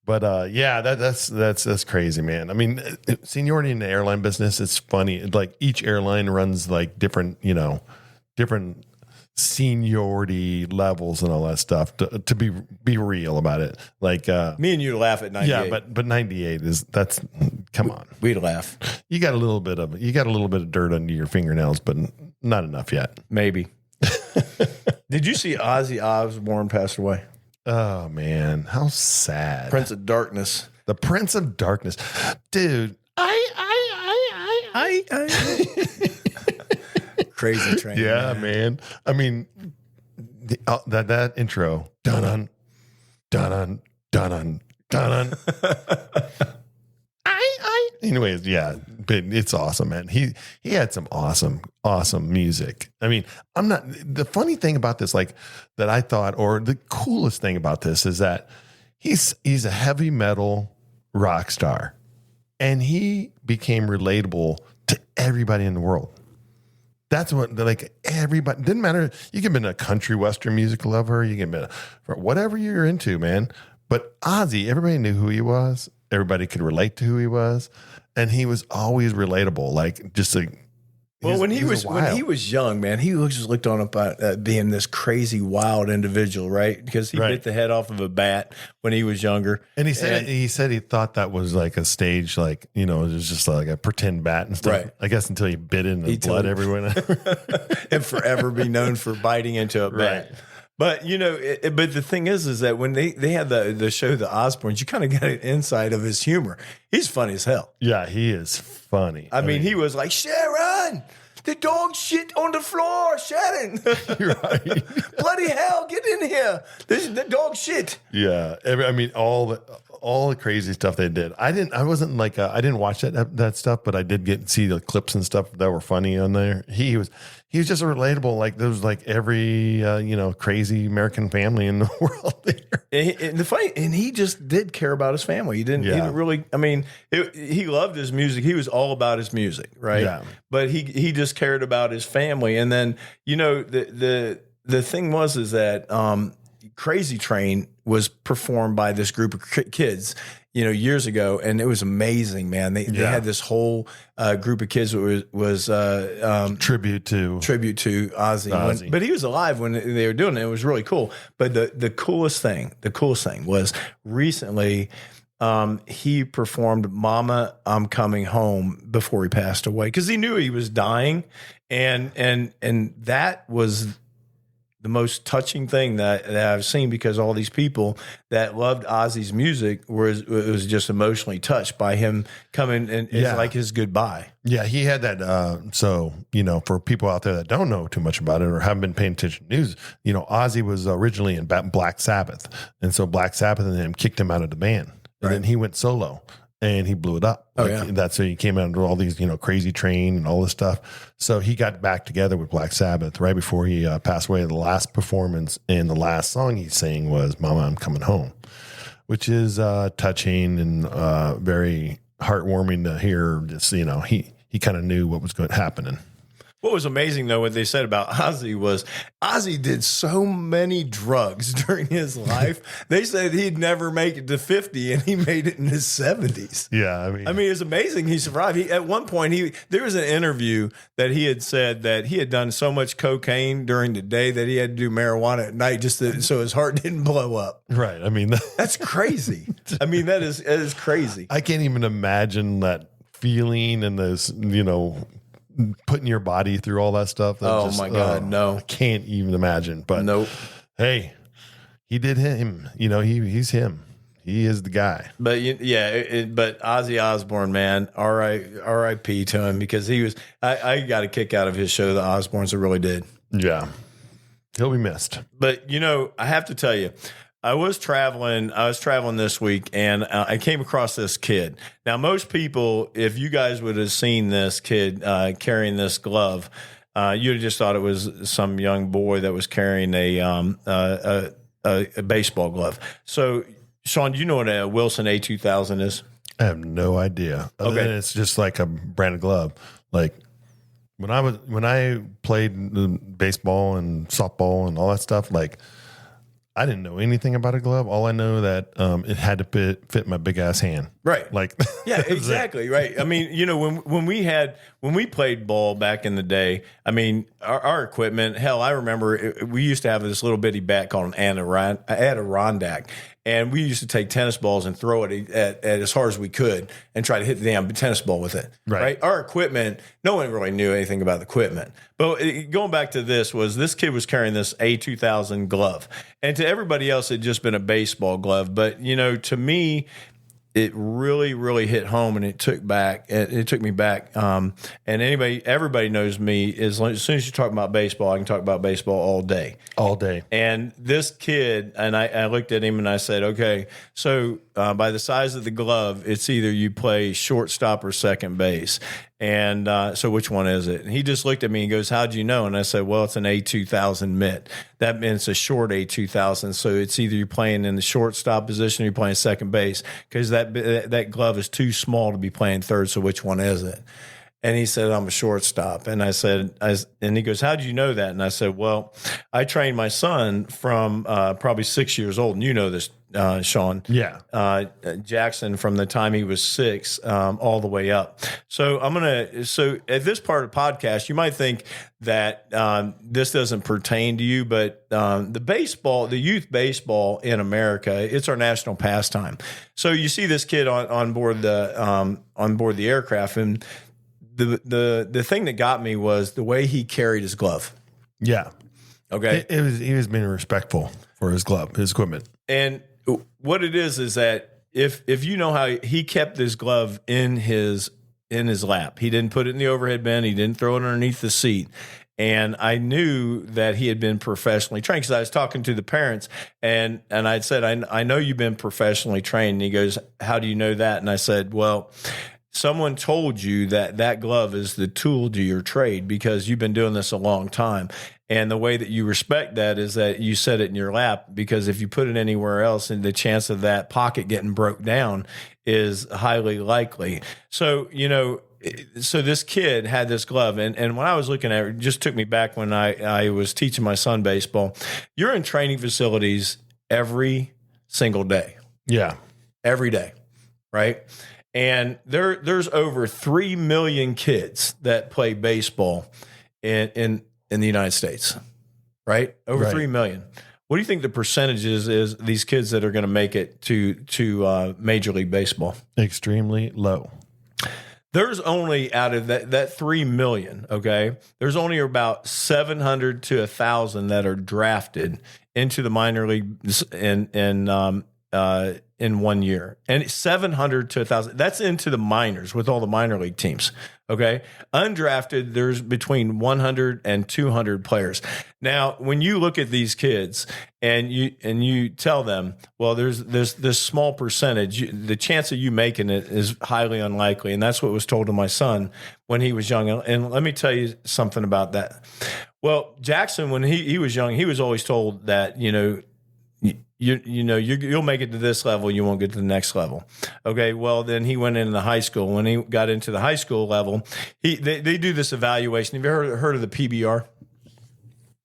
But that's crazy, man. I mean, seniority in the airline business, it's funny. Like each airline runs like different seniority levels and all that stuff to be real about it. Like me and you laugh at 98. yeah, but 98 that's come on. We'd laugh. You got a little bit of dirt under your fingernails, but not enough yet. Maybe. Did you see Ozzy Osbourne passed away? Oh man, how sad. Prince of Darkness. The Prince of Darkness. Dude, Crazy Train. yeah, man. I mean, that intro. Dun dun dun dun dun. Anyways, yeah, but it's awesome, man. He had some awesome music. I mean, the funny thing about this, like that I thought, or the coolest thing about this is that he's a heavy metal rock star, and he became relatable to everybody in the world. That's what, like, everybody, didn't matter. You can be a country western music lover, you can be whatever you're into, man. But Ozzy, everybody knew who he was. Everybody could relate to who he was, and he was always relatable. Like, just like, when he was young, man, he just looked on about being this crazy wild individual, right? Because he bit the head off of a bat when he was younger, and he said he thought that was like a stage, like, you know, it was just like a pretend bat and stuff. Right. I guess until he bit it and the blood everywhere, and forever be known for biting into a bat. Right. But, you know, but the thing is that when they had the show, The Osbournes, you kind of got an insight of his humor. He's funny as hell. Yeah, he is funny. I mean, he was like, Sharon, the dog shit on the floor, Sharon. You're right. Bloody hell, get in here. This is the dog shit. Yeah. I mean, all the crazy stuff they did. I didn't watch that stuff, but I did see the clips and stuff that were funny on there. He was just a relatable, like, there was like every, crazy American family in the world there. And he just did care about his family. He didn't really, I mean, he loved his music. He was all about his music, right? Yeah. But he just cared about his family. And then, you know, the thing is that Crazy Train was performed by this group of kids, you know, years ago, and it was amazing, man. They had this whole group of kids that was tribute to Ozzy. But he was alive when they were doing it. It was really cool. But the coolest thing was recently he performed "Mama, I'm Coming Home" before he passed away, because he knew he was dying, and that was the most touching thing that I've seen, because all these people that loved Ozzy's music was just emotionally touched by him coming, and it's like his goodbye. Yeah, he had that. So, you know, for people out there that don't know too much about it or haven't been paying attention to news, you know, Ozzy was originally in Black Sabbath, and so Black Sabbath and him kicked him out of the band, and then he went solo. And he blew it up. That's so he came out into all these, you know, Crazy Train and all this stuff. So he got back together with Black Sabbath right before he passed away. The last performance and the last song he sang was "Mama, I'm Coming Home," which is touching and very heartwarming to hear. Just, you know, he kind of knew what was going to happen. What was amazing, though, what they said about Ozzy was Ozzy did so many drugs during his life. They said he'd never make it to 50, and he made it in his 70s. Yeah, I mean, it's amazing he survived. At one point, there was an interview that he had said that he had done so much cocaine during the day that he had to do marijuana at night just so his heart didn't blow up. Right. I mean, that's crazy. I mean, that is crazy. I can't even imagine that feeling and this, you know, putting your body through all that stuff. My God, no. I can't even imagine. But nope. Hey, he did him. You know, he's him. He is the guy. But but Ozzy Osbourne, man, R.I.P. to him, because he was. I got a kick out of his show, The Osbournes. I really did. Yeah, he'll be missed. But you know, I have to tell you, I was traveling this week, and I came across this kid. Now, most people, if you guys would have seen this kid carrying this glove, you'd have just thought it was some young boy that was carrying a baseball glove. So, Shawn, do you know what a Wilson A2000 is? I have no idea. Okay, it's just like a branded glove. Like when I played baseball and softball and all that stuff, like, I didn't know anything about a glove. All I know that it had to fit my big ass hand. Right. Like, yeah, exactly. Right. I mean, when we played ball back in the day, I mean, our equipment, hell, I remember we used to have this little bitty bat called an Adirondack. And we used to take tennis balls and throw it at as hard as we could and try to hit the damn tennis ball with it. Right. Our equipment, no one really knew anything about the equipment. But going back to this kid was carrying this A2000 glove. And to everybody else, it had just been a baseball glove. But, to me, it really, really hit home, and it took me back. And everybody knows me. As soon as you talk about baseball, I can talk about baseball all day. All day. And this kid, and I looked at him and I said, okay, so by the size of the glove, it's either you play shortstop or second base. And so which one is it? And he just looked at me and goes, how'd you know? And I said, well, it's an A2000 mitt. That means a short A2000. So it's either you're playing in the shortstop position or you're playing second base, because that glove is too small to be playing third. So which one is it? And he said, I'm a shortstop. And I said, and he goes, how did you know that? And I said, well, I trained my son from probably 6 years old. And you know this, Shawn. Yeah. Jackson, from the time he was 6 all the way up. So so at this part of the podcast, you might think that this doesn't pertain to you, but the youth baseball in America, it's our national pastime. So you see this kid on board the aircraft, and the thing that got me was the way he carried his glove. Yeah. Okay. He was being respectful for his glove, his equipment. And what it is that if you know how he kept his glove in his lap, he didn't put it in the overhead bin, he didn't throw it underneath the seat. And I knew that he had been professionally trained, because I was talking to the parents, and I'd said, I know you've been professionally trained. And he goes, how do you know that? And I said, well, someone told you that glove is the tool to your trade, because you've been doing this a long time. And the way that you respect that is that you set it in your lap, because if you put it anywhere else, and the chance of that pocket getting broke down is highly likely. So, so this kid had this glove, and when I was looking at it, it just took me back when I was teaching my son baseball. You're in training facilities every single day. Yeah. Every day. Right. And there's over 3 million kids that play baseball in the United States, right? Over 3 million. What do you think the percentage is these kids that are going to make it to Major League Baseball? Extremely low. There's only, out of that 3 million, okay, there's only about 700 to 1,000 that are drafted into the minor league in 1 year. And 700 to 1,000, that's into the minors with all the minor league teams. Okay. Undrafted, there's between 100 and 200 players. Now, when you look at these kids and you tell them, well, there's this small percentage, the chance of you making it is highly unlikely. And that's what was told to my son when he was young. And let me tell you something about that. Well, Jackson, when he was young, he was always told that, you'll make it to this level, you won't get to the next level. Okay, well, then he went into the high school. When he got into the high school level, they do this evaluation. Have you heard of the PBR?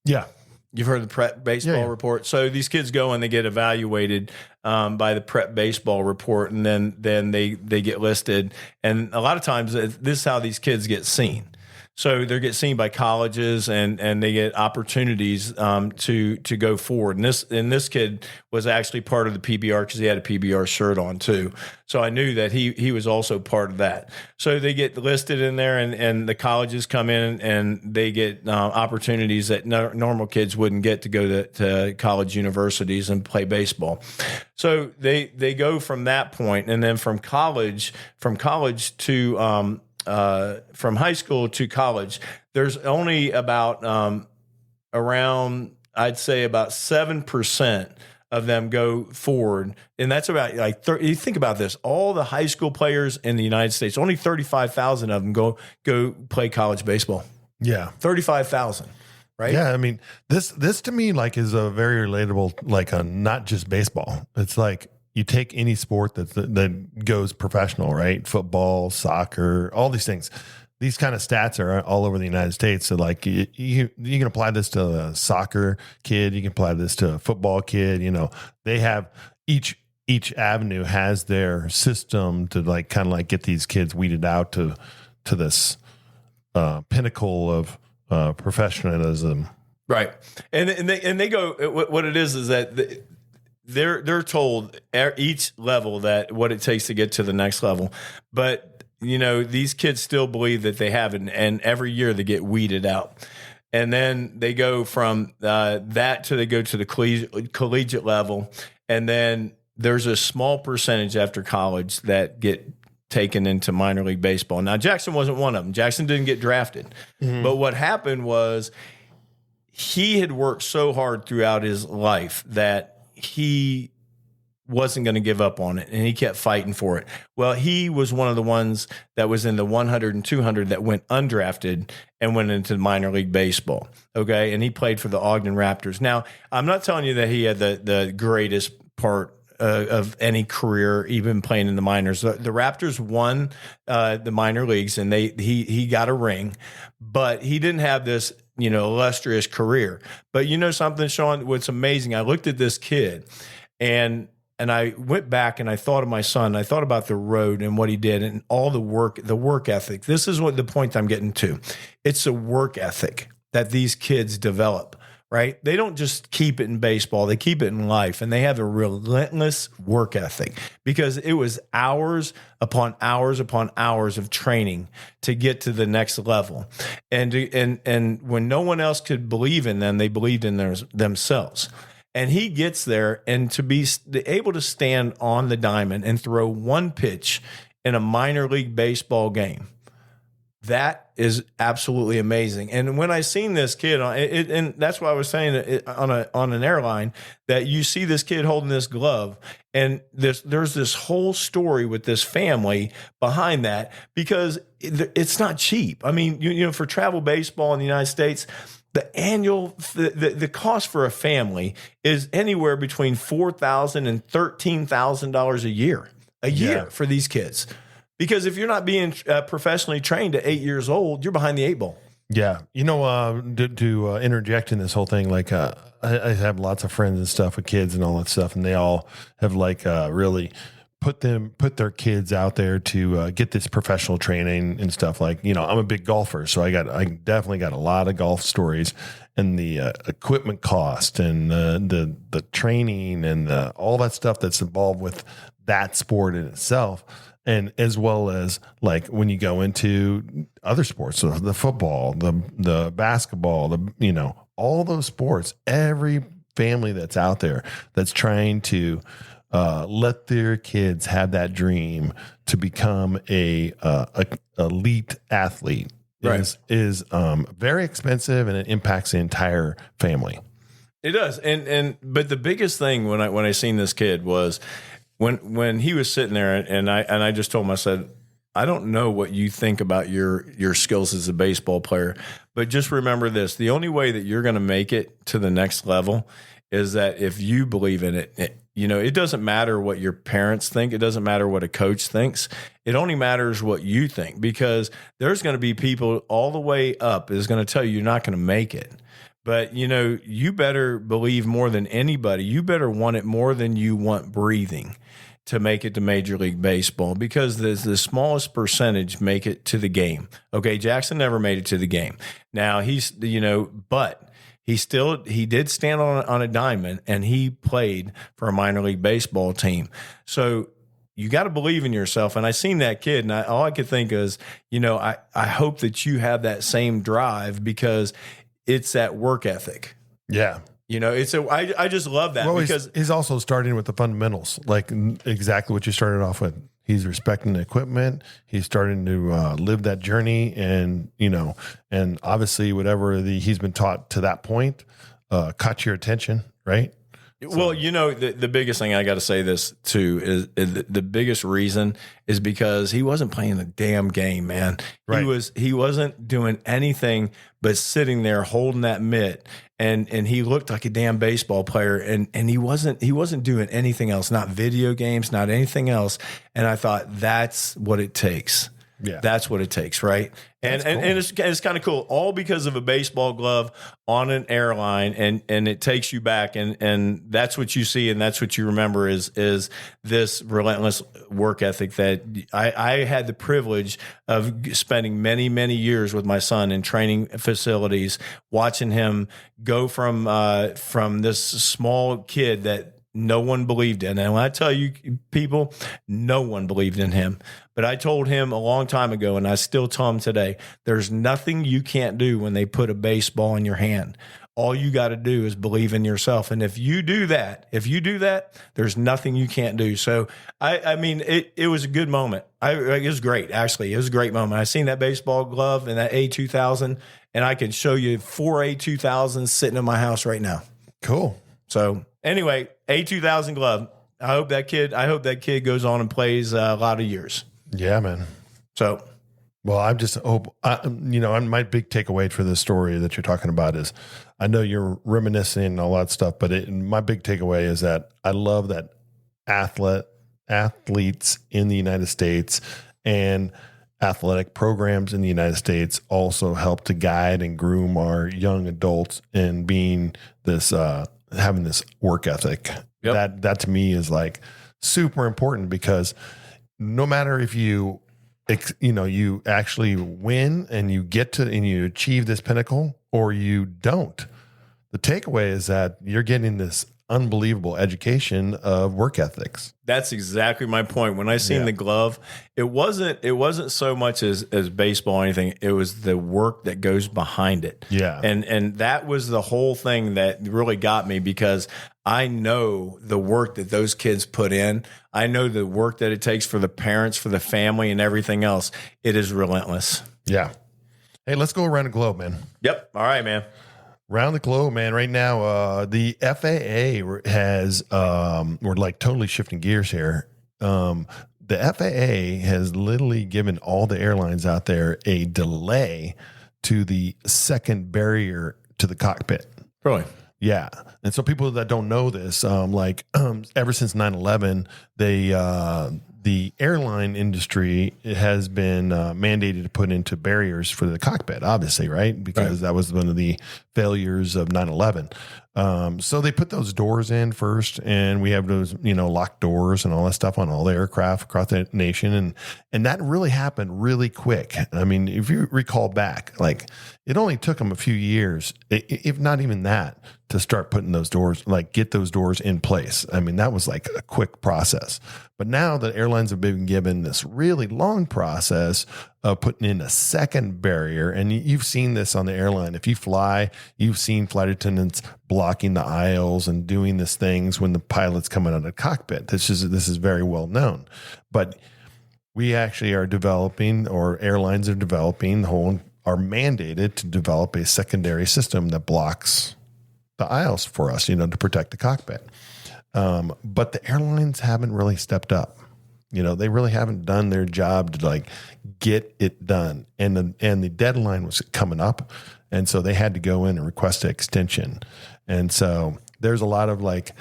Yeah. You've heard of the prep baseball report? So these kids go and they get evaluated by the prep baseball report, and then they get listed. And a lot of times this is how these kids get seen. So they get seen by colleges, and they get opportunities to go forward. And this kid was actually part of the PBR because he had a PBR shirt on too. So I knew that he was also part of that. So they get listed in there, and the colleges come in and they get opportunities that normal kids wouldn't get to go to college universities and play baseball. So they go from that point, and then from college to from high school to college, there's only about around, I'd say about 7% of them go forward. And that's about you think about this, all the high school players in the United States, only 35,000 of them go play college baseball. Yeah. 35,000. Right. Yeah. I mean, this to me, is a very relatable, not just baseball. It's like, you take any sport that goes professional, right? Football, soccer, all these things. these kind of stats are all over the United States. So like you can apply this to a soccer kid. You can apply this to a football kid. They have each avenue has their system to like kind of like get these kids weeded out to this pinnacle of professionalism. Right. And they go, what it is that they're told each level that what it takes to get to the next level. But, these kids still believe that they have it, and every year they get weeded out. And then they go from that to they go to the collegiate level. And then there's a small percentage after college that get taken into minor league baseball. Now, Jackson wasn't one of them. Jackson didn't get drafted. Mm-hmm. But what happened was he had worked so hard throughout his life that he wasn't going to give up on it, and he kept fighting for it. Well, he was one of the ones that was in the 100 and 200 that went undrafted and went into minor league baseball, okay? And he played for the Ogden Raptors. Now, I'm not telling you that he had the greatest part of any career, even playing in the minors. The Raptors won the minor leagues, and he got a ring, but he didn't have this illustrious career. But something, Shawn, what's amazing, I looked at this kid, and I went back and I thought of my son. I thought about the road and what he did and all the work ethic. This is what the point I'm getting to. It's a work ethic that these kids develop, right? They don't just keep it in baseball. They keep it in life, and they have a relentless work ethic because it was hours upon hours upon hours of training to get to the next level. And when no one else could believe in them, they believed in themselves. And he gets there, and to be able to stand on the diamond and throw one pitch in a minor league baseball game, that is absolutely amazing. And when I seen this kid and that's why I was saying on an airline, that you see this kid holding this glove, and there's this whole story with this family behind that, because it's not cheap. I mean, for travel baseball in the United States, the cost for a family is anywhere between $4,000 and $13,000 a year for these kids. Because if you're not being professionally trained at 8 years old, you're behind the 8 ball. Yeah. To interject in this whole thing, like I have lots of friends and stuff with kids and all that stuff, and they all have really put their kids out there to get this professional training and stuff. Like, I'm a big golfer, so I definitely got a lot of golf stories, and the equipment cost and the training and all that stuff that's involved with that sport in itself. And as well as like when you go into other sports, so the football, the basketball, all those sports, every family that's out there that's trying to let their kids have that dream to become a elite athlete is very expensive, and it impacts the entire family. It does. But the biggest thing when I seen this kid was when he was sitting there, and I just told him, I said, I don't know what you think about your skills as a baseball player, but just remember this: the only way that you're going to make it to the next level is that if you believe in it. It doesn't matter what your parents think. It doesn't matter what a coach thinks. It only matters what you think, because there's going to be people all the way up is going to tell you you're not going to make it. But, you better believe more than anybody. You better want it more than you want breathing to make it to Major League Baseball, because the smallest percentage make it to the game. Okay, Jackson never made it to the game. Now, but he did stand on a diamond, and he played for a minor league baseball team. So you got to believe in yourself. And I seen that kid, and all I could think is, I hope that you have that same drive, because it's that work ethic. Yeah. I just love that, because he's also starting with the fundamentals, like exactly what you started off with. He's respecting the equipment. He's starting to live that journey, and and obviously whatever he's been taught to that point caught your attention, right? Well, the biggest thing I got to say this too is the biggest reason is because he wasn't playing the damn game, man. Right. He wasn't doing anything but sitting there holding that mitt, and he looked like a damn baseball player, and he wasn't doing anything else, not video games, not anything else. And I thought, that's what it takes. Yeah. That's what it takes, right? And That's cool. and it's kind of cool, all because of a baseball glove on an airline, and it takes you back, and that's what you see, and that's what you remember is this relentless work ethic that I had the privilege of spending many years with my son in training facilities, watching him go from this small kid that no one believed in. And when I tell you people, no one believed in him. But I told him a long time ago, and I still tell him today, there's nothing you can't do when they put a baseball in your hand. All you got to do is believe in yourself. And if you do that, there's nothing you can't do. So, I mean, it was a good moment. It was great, actually. It was a great moment. I seen that baseball glove and that A2000, and I can show you 4 A2000s sitting in my house right now. Cool. So anyway, A2000 glove. I hope that kid goes on and plays a lot of years. Yeah, man. So, well, I'm just hope, my big takeaway for this story that you're talking about is I know you're reminiscing and all that stuff, but my big takeaway is that I love that athletes in the United States and athletic programs in the United States also help to guide and groom our young adults in being this, having this work ethic. Yep. That to me is like super important, because no matter if you actually win and you get to, and you achieve this pinnacle, or you don't, the takeaway is that you're getting this unbelievable education of work ethics. That's exactly my point. When I seen the glove, it wasn't so much as baseball or anything. It was the work that goes behind it. Yeah. And that was the whole thing that really got me, because I know the work that those kids put in. I know the work that it takes for the parents, for the family, and everything else. It is relentless. Yeah. Hey, let's go around the globe, man. Yep. All right, man. Around the globe, man. Right now, the FAA has, we're like totally shifting gears here. The FAA has literally given all the airlines out there a delay to the second barrier to the cockpit. Really? Yeah. And so people that don't know this, ever since 9/11, the airline industry has been mandated to put into barriers for the cockpit, obviously, right? Because that was one of the failures of 9/11. So they put those doors in first, and we have those, locked doors and all that stuff on all the aircraft across the nation. And that really happened really quick. I mean, if you recall back, like it only took them a few years, if not even that, to start putting those doors, like get those doors in place. I mean, that was like a quick process. But now the airlines have been given this really long process of putting in a second barrier. And you've seen this on the airline. If you fly, you've seen flight attendants blocking the aisles and doing these things when the pilot's coming out of the cockpit. This is very well known. But we actually are developing, or airlines are developing, are mandated to develop a secondary system that blocks the aisles for us, to protect the cockpit. But the airlines haven't really stepped up. They really haven't done their job to like get it done. And the deadline was coming up. And so they had to go in and request an extension. And so there's a lot of like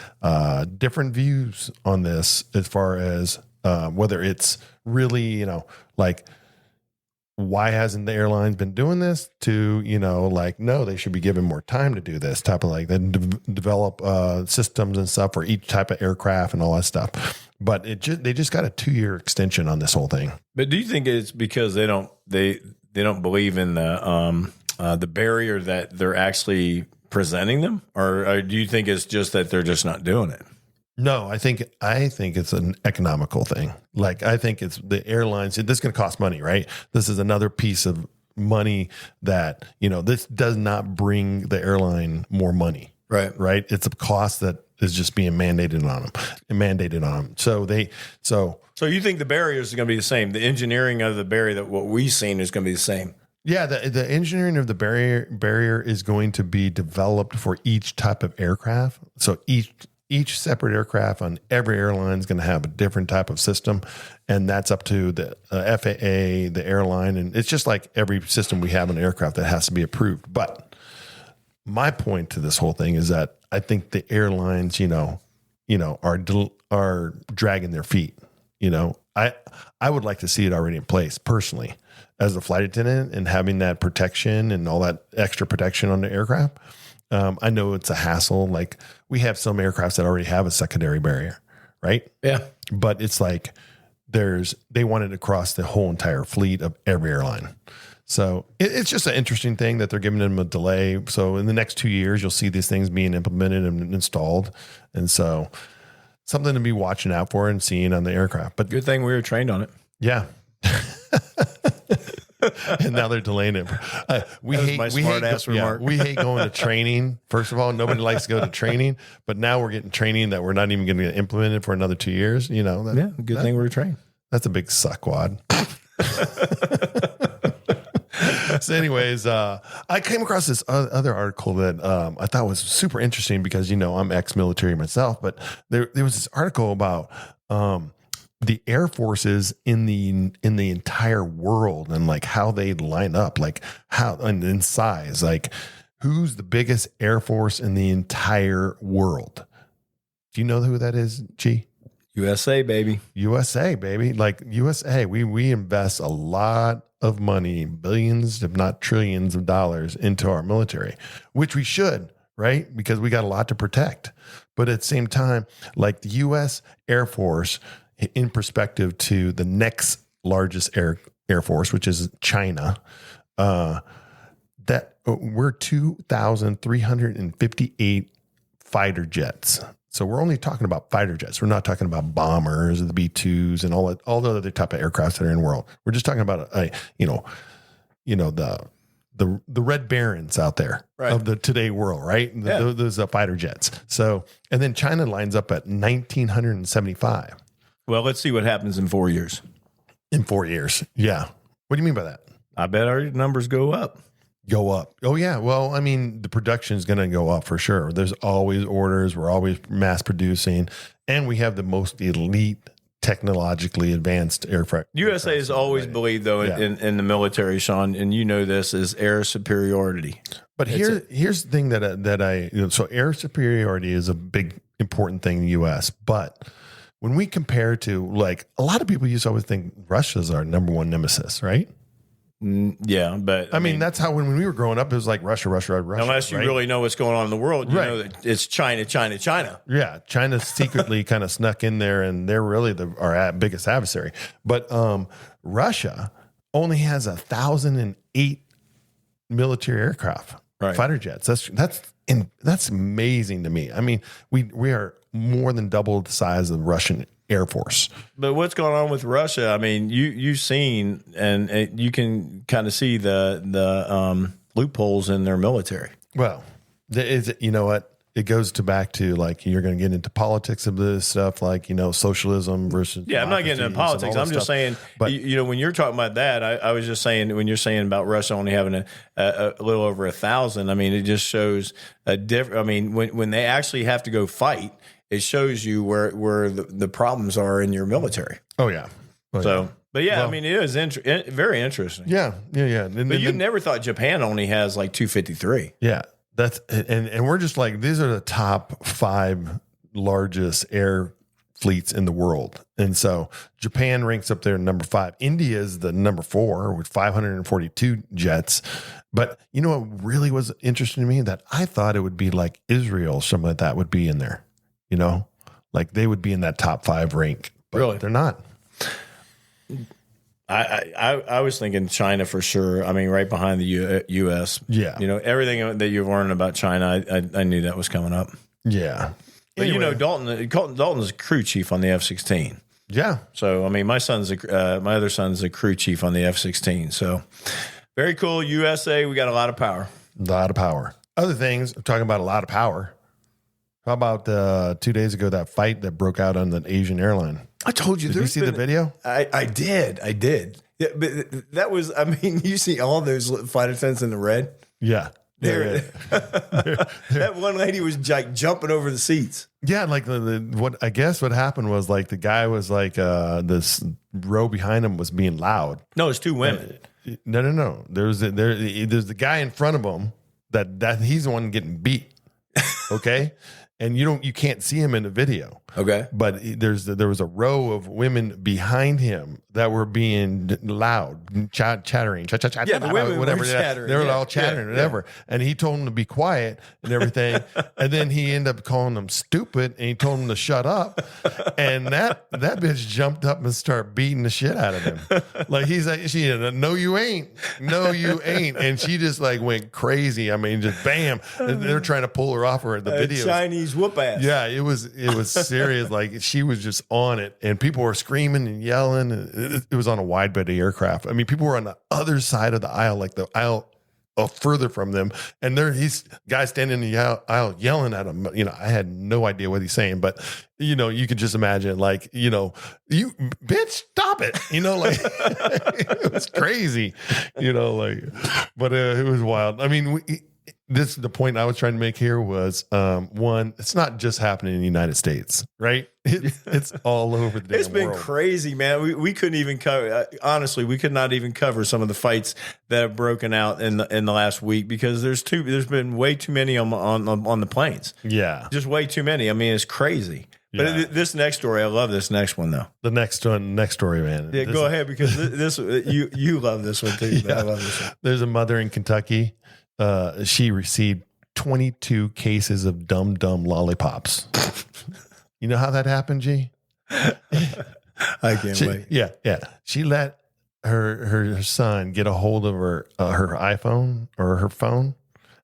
different views on this, as far as whether it's really, like, why hasn't the airlines been doing this, to, no, they should be given more time to do this type of, like, then develop systems and stuff for each type of aircraft and all that stuff. But they just got a 2-year extension on this whole thing. But do you think it's because they don't believe in the barrier that they're actually presenting them, or do you think it's just that they're just not doing it? No, I think it's an economical thing. Like, I think it's the airlines. This is going to cost money, right? This is another piece of money that, this does not bring the airline more money. Right. It's a cost that is just being mandated on them. So you think the barriers are going to be the same? The engineering of the barrier, that what we've seen, is going to be the same? Yeah, the engineering of the barrier is going to be developed for each type of aircraft. So each separate aircraft on every airline is going to have a different type of system, and that's up to the FAA, the airline, and it's just like every system we have on an aircraft that has to be approved. But my point to this whole thing is that I think the airlines, are dragging their feet. You know, I would like to see it already in place personally as a flight attendant and having that protection and all that extra protection on the aircraft. I know it's a hassle. Like we have some aircrafts that already have a secondary barrier, right? Yeah. But it's like they want it across the whole entire fleet of every airline. So it's just an interesting thing that they're giving them a delay. So in the next 2 years, you'll see these things being implemented and installed. And so something to be watching out for and seeing on the aircraft. But Good thing we were trained on it. yeah. And now they're delaying it. We hate remark. we hate going to training. First of all, nobody likes to go to training, but now we're getting training that we're not even going to implement it for another 2 years. You know, Good thing we were trained. That's a big suckwad. So anyways, I came across this other article that I thought was super interesting because, you know, I'm ex-military myself, but there was this article about the air forces in the entire world and like how they line up, like how and in size, like who's the biggest air force in the entire world. Do you know who that is, G? USA, baby. USA, baby. Like USA, we invest a lot of money, billions, if not trillions of dollars into our military, which we should, right? Because we got a lot to protect. But at the same time, like the US Air Force, in perspective to the next largest air force, which is China, that we're 2,358 fighter jets. So we're only talking about fighter jets. We're not talking about bombers or the B-2s and all the other type of aircraft that are in the world. We're just talking about the Red Barons out there of the today world, right? Those fighter jets. So, and then China lines up at 1,975. Well, let's see what happens in 4 years. In 4 years. Yeah. What do you mean by that? I bet our numbers go up. Go up. Oh, yeah. Well, I mean, the production is going to go up for sure. There's always orders. We're always mass producing. And we have the most elite, technologically advanced aircraft. USA has always believed, though, in the military, Shawn, and you know this, is air superiority. But here's the thing so air superiority is a big, important thing in the U.S., but when we compare to, like, a lot of people used to always think Russia's our number one nemesis, right? Yeah, but I mean that's how when we were growing up, it was like Russia. Unless you really know what's going on in the world, you know that it's China. Yeah, China secretly kind of snuck in there, and they're really our biggest adversary. But Russia only has 1,008 military aircraft, fighter jets. That's amazing to me. I mean, we are more than double the size of the Russian Air Force. But what's going on with Russia? I mean, you've seen, and you can kind of see the loopholes in their military. Well, you know what? It goes back to, like, you're going to get into politics of this stuff, like, you know, socialism versus. Yeah, I'm not getting into politics. I'm just saying, but you know, when you're talking about that, I was just saying, when you're saying about Russia only having a little over 1,000, I mean, it just shows a different. I mean, when they actually have to go fight, it shows you where the problems are in your military. Oh yeah. But yeah, I mean, it is very interesting. Yeah. But you never thought Japan only has like 253. Yeah, that's and we're just like, these are the top 5 largest air fleets in the world, and so Japan ranks up there number 5. India is the number 4 with 542 jets. But you know what really was interesting to me? That I thought it would be like Israel, something like that would be in there. You know, like they would be in that top 5 rank, but really, they're not. I was thinking China for sure. I mean, right behind the U.S. Yeah, you know, everything that you've learned about China, I knew that was coming up. Yeah, but anyway. You know, Dalton's a crew chief on the F-16. Yeah, so I mean, my other son's a crew chief on the F-16. So very cool. USA, we got a lot of power. A lot of power. Other things, I'm talking about a lot of power. How about 2 days ago, that fight that broke out on the Asian airline? I told you. Did you see the video? I did. Yeah, but that was, I mean, you see all those flight attendants in the red? Yeah. That one lady was like jumping over the seats. Yeah, like what happened was, like, the guy was like, this row behind him was being loud. No, it's 2 women. No. There's the guy in front of him that he's the one getting beat. Okay. And you can't see him in the video. Okay. But there was a row of women behind him that were being loud, chattering, Yeah, the women whatever. were chattering. They were Yeah, all chattering, yeah, whatever. And he told them to be quiet and everything. And then he ended up calling them stupid, and he told them to shut up. And that bitch jumped up and started beating the shit out of him. Like he's like, no, you ain't. No, you ain't. And she just like went crazy. I mean, just bam. And they're trying to pull her off her the video. Chinese whoop ass. Yeah, it was serious. Like she was just on it, and people were screaming and yelling. It was on a wide body aircraft. I mean, people were on the other side of the aisle, like the aisle further from them, and he's guys standing in the aisle yelling at him. You know, I had no idea what he's saying, but you know, you could just imagine, like, you know, you bitch, stop it. You know, like it was crazy. You know, like, but it was wild. I mean, this the point I was trying to make here was one, it's not just happening in the United States, right? It's all over the damn It's been world. crazy, man. We couldn't even cover. Honestly, we could not even cover some of the fights that have broken out in the last week because there's been way too many on the planes. Yeah, Just way too many. I mean, it's crazy. But Yeah. This next story, I love this next one though. the next story, man. Yeah, go ahead because this you love this one too. Yeah. I love this one. There's a mother in Kentucky. She received 22 cases of Dum Dum lollipops. You know how that happened, G? I can't wait. Yeah. She let her son get a hold of her iPhone or her phone,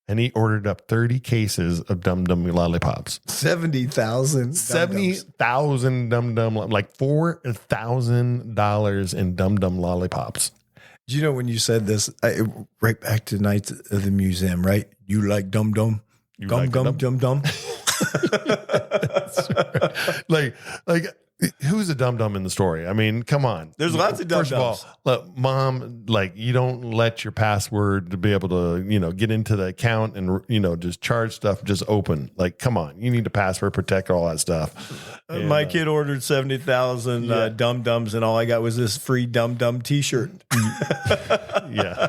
and he ordered up 30 cases of Dum Dum lollipops. 70,000. 70,000 Dum Dum, like $4,000 in Dum Dum lollipops. Do you know when you said this, right back to Nights of the Museum, right? You like Dum Dum? Like Dum Dum. like who's a dum dum in the story? I mean, come on. There's lots of dum-dums. First of all, look, mom, like you don't let your password to be able to, you know, get into the account and, you know, just charge stuff just open. Like, come on, you need to password protect all that stuff. And, My kid ordered 70,000 Dum Dums, and all I got was this free Dum Dum T-shirt. yeah.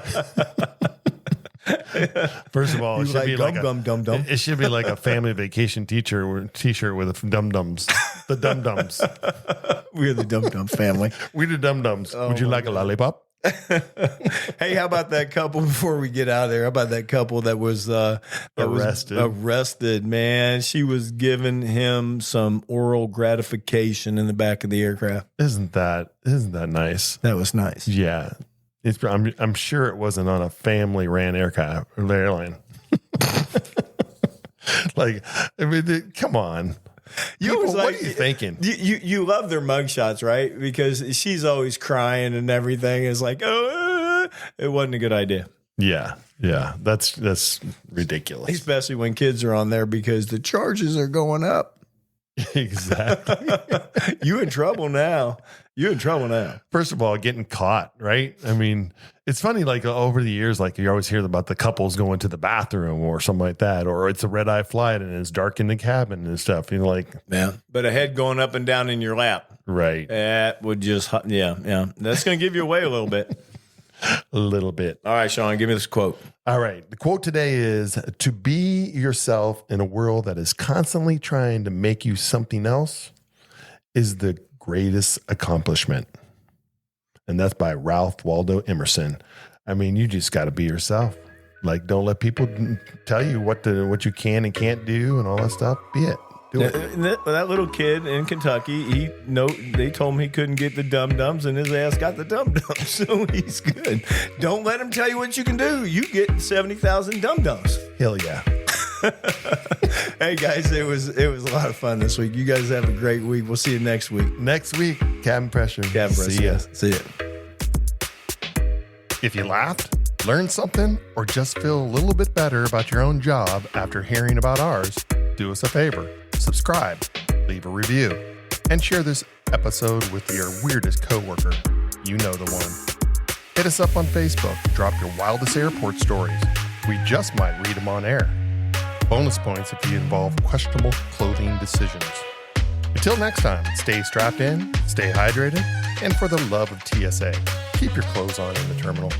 First of all, it You should like be like a Dum Dum. It should be like a family vacation T-shirt with Dum Dums. The Dum Dums. We're the Dum Dum family. We the Dum Dums. Oh Would you like a lollipop? Hey, how about that couple before we get out of there? How about that couple that was arrested, man? She was giving him some oral gratification in the back of the aircraft. Isn't that nice? That was nice. Yeah. I'm sure it wasn't on a family ran airline. Like, I mean, come on. People, what are you thinking? You love their mugshots, right? Because she's always crying and everything. It's like, it wasn't a good idea. Yeah. That's ridiculous. Especially when kids are on there because the charges are going up. Exactly. You in trouble now. First of all, getting caught, right? I mean, it's funny, like over the years, like you always hear about the couples going to the bathroom or something like that, or it's a red-eye flight and it's dark in the cabin and stuff. You know, like, yeah. But a head going up and down in your lap. Right. That would just, yeah. That's going to give you away a little bit. A little bit. All right, Shawn, give me this quote. All right. The quote today is, to be yourself in a world that is constantly trying to make you something else is the greatest accomplishment. And that's by Ralph Waldo Emerson. I mean, you just got to be yourself. Like, don't let people tell you what you can and can't do and all that stuff. Be it. Do it. That little kid in Kentucky, they told him he couldn't get the Dum Dums, and his ass got the Dum Dums, so he's good. Don't let him tell you what you can do. You get 70,000 Dum Dums. Hell yeah. Hey guys, it was a lot of fun this week. You guys have a great week. We'll see you next week. Next week, cabin pressure. See ya. If you laughed, learned something, or just feel a little bit better about your own job after hearing about ours, do us a favor. Subscribe, leave a review, and share this episode with your weirdest coworker. You know the one. Hit us up on Facebook. Drop your wildest airport stories. We just might read them on air. Bonus points if you involve questionable clothing decisions. Until next time, stay strapped in, stay hydrated, and for the love of TSA, keep your clothes on in the terminal.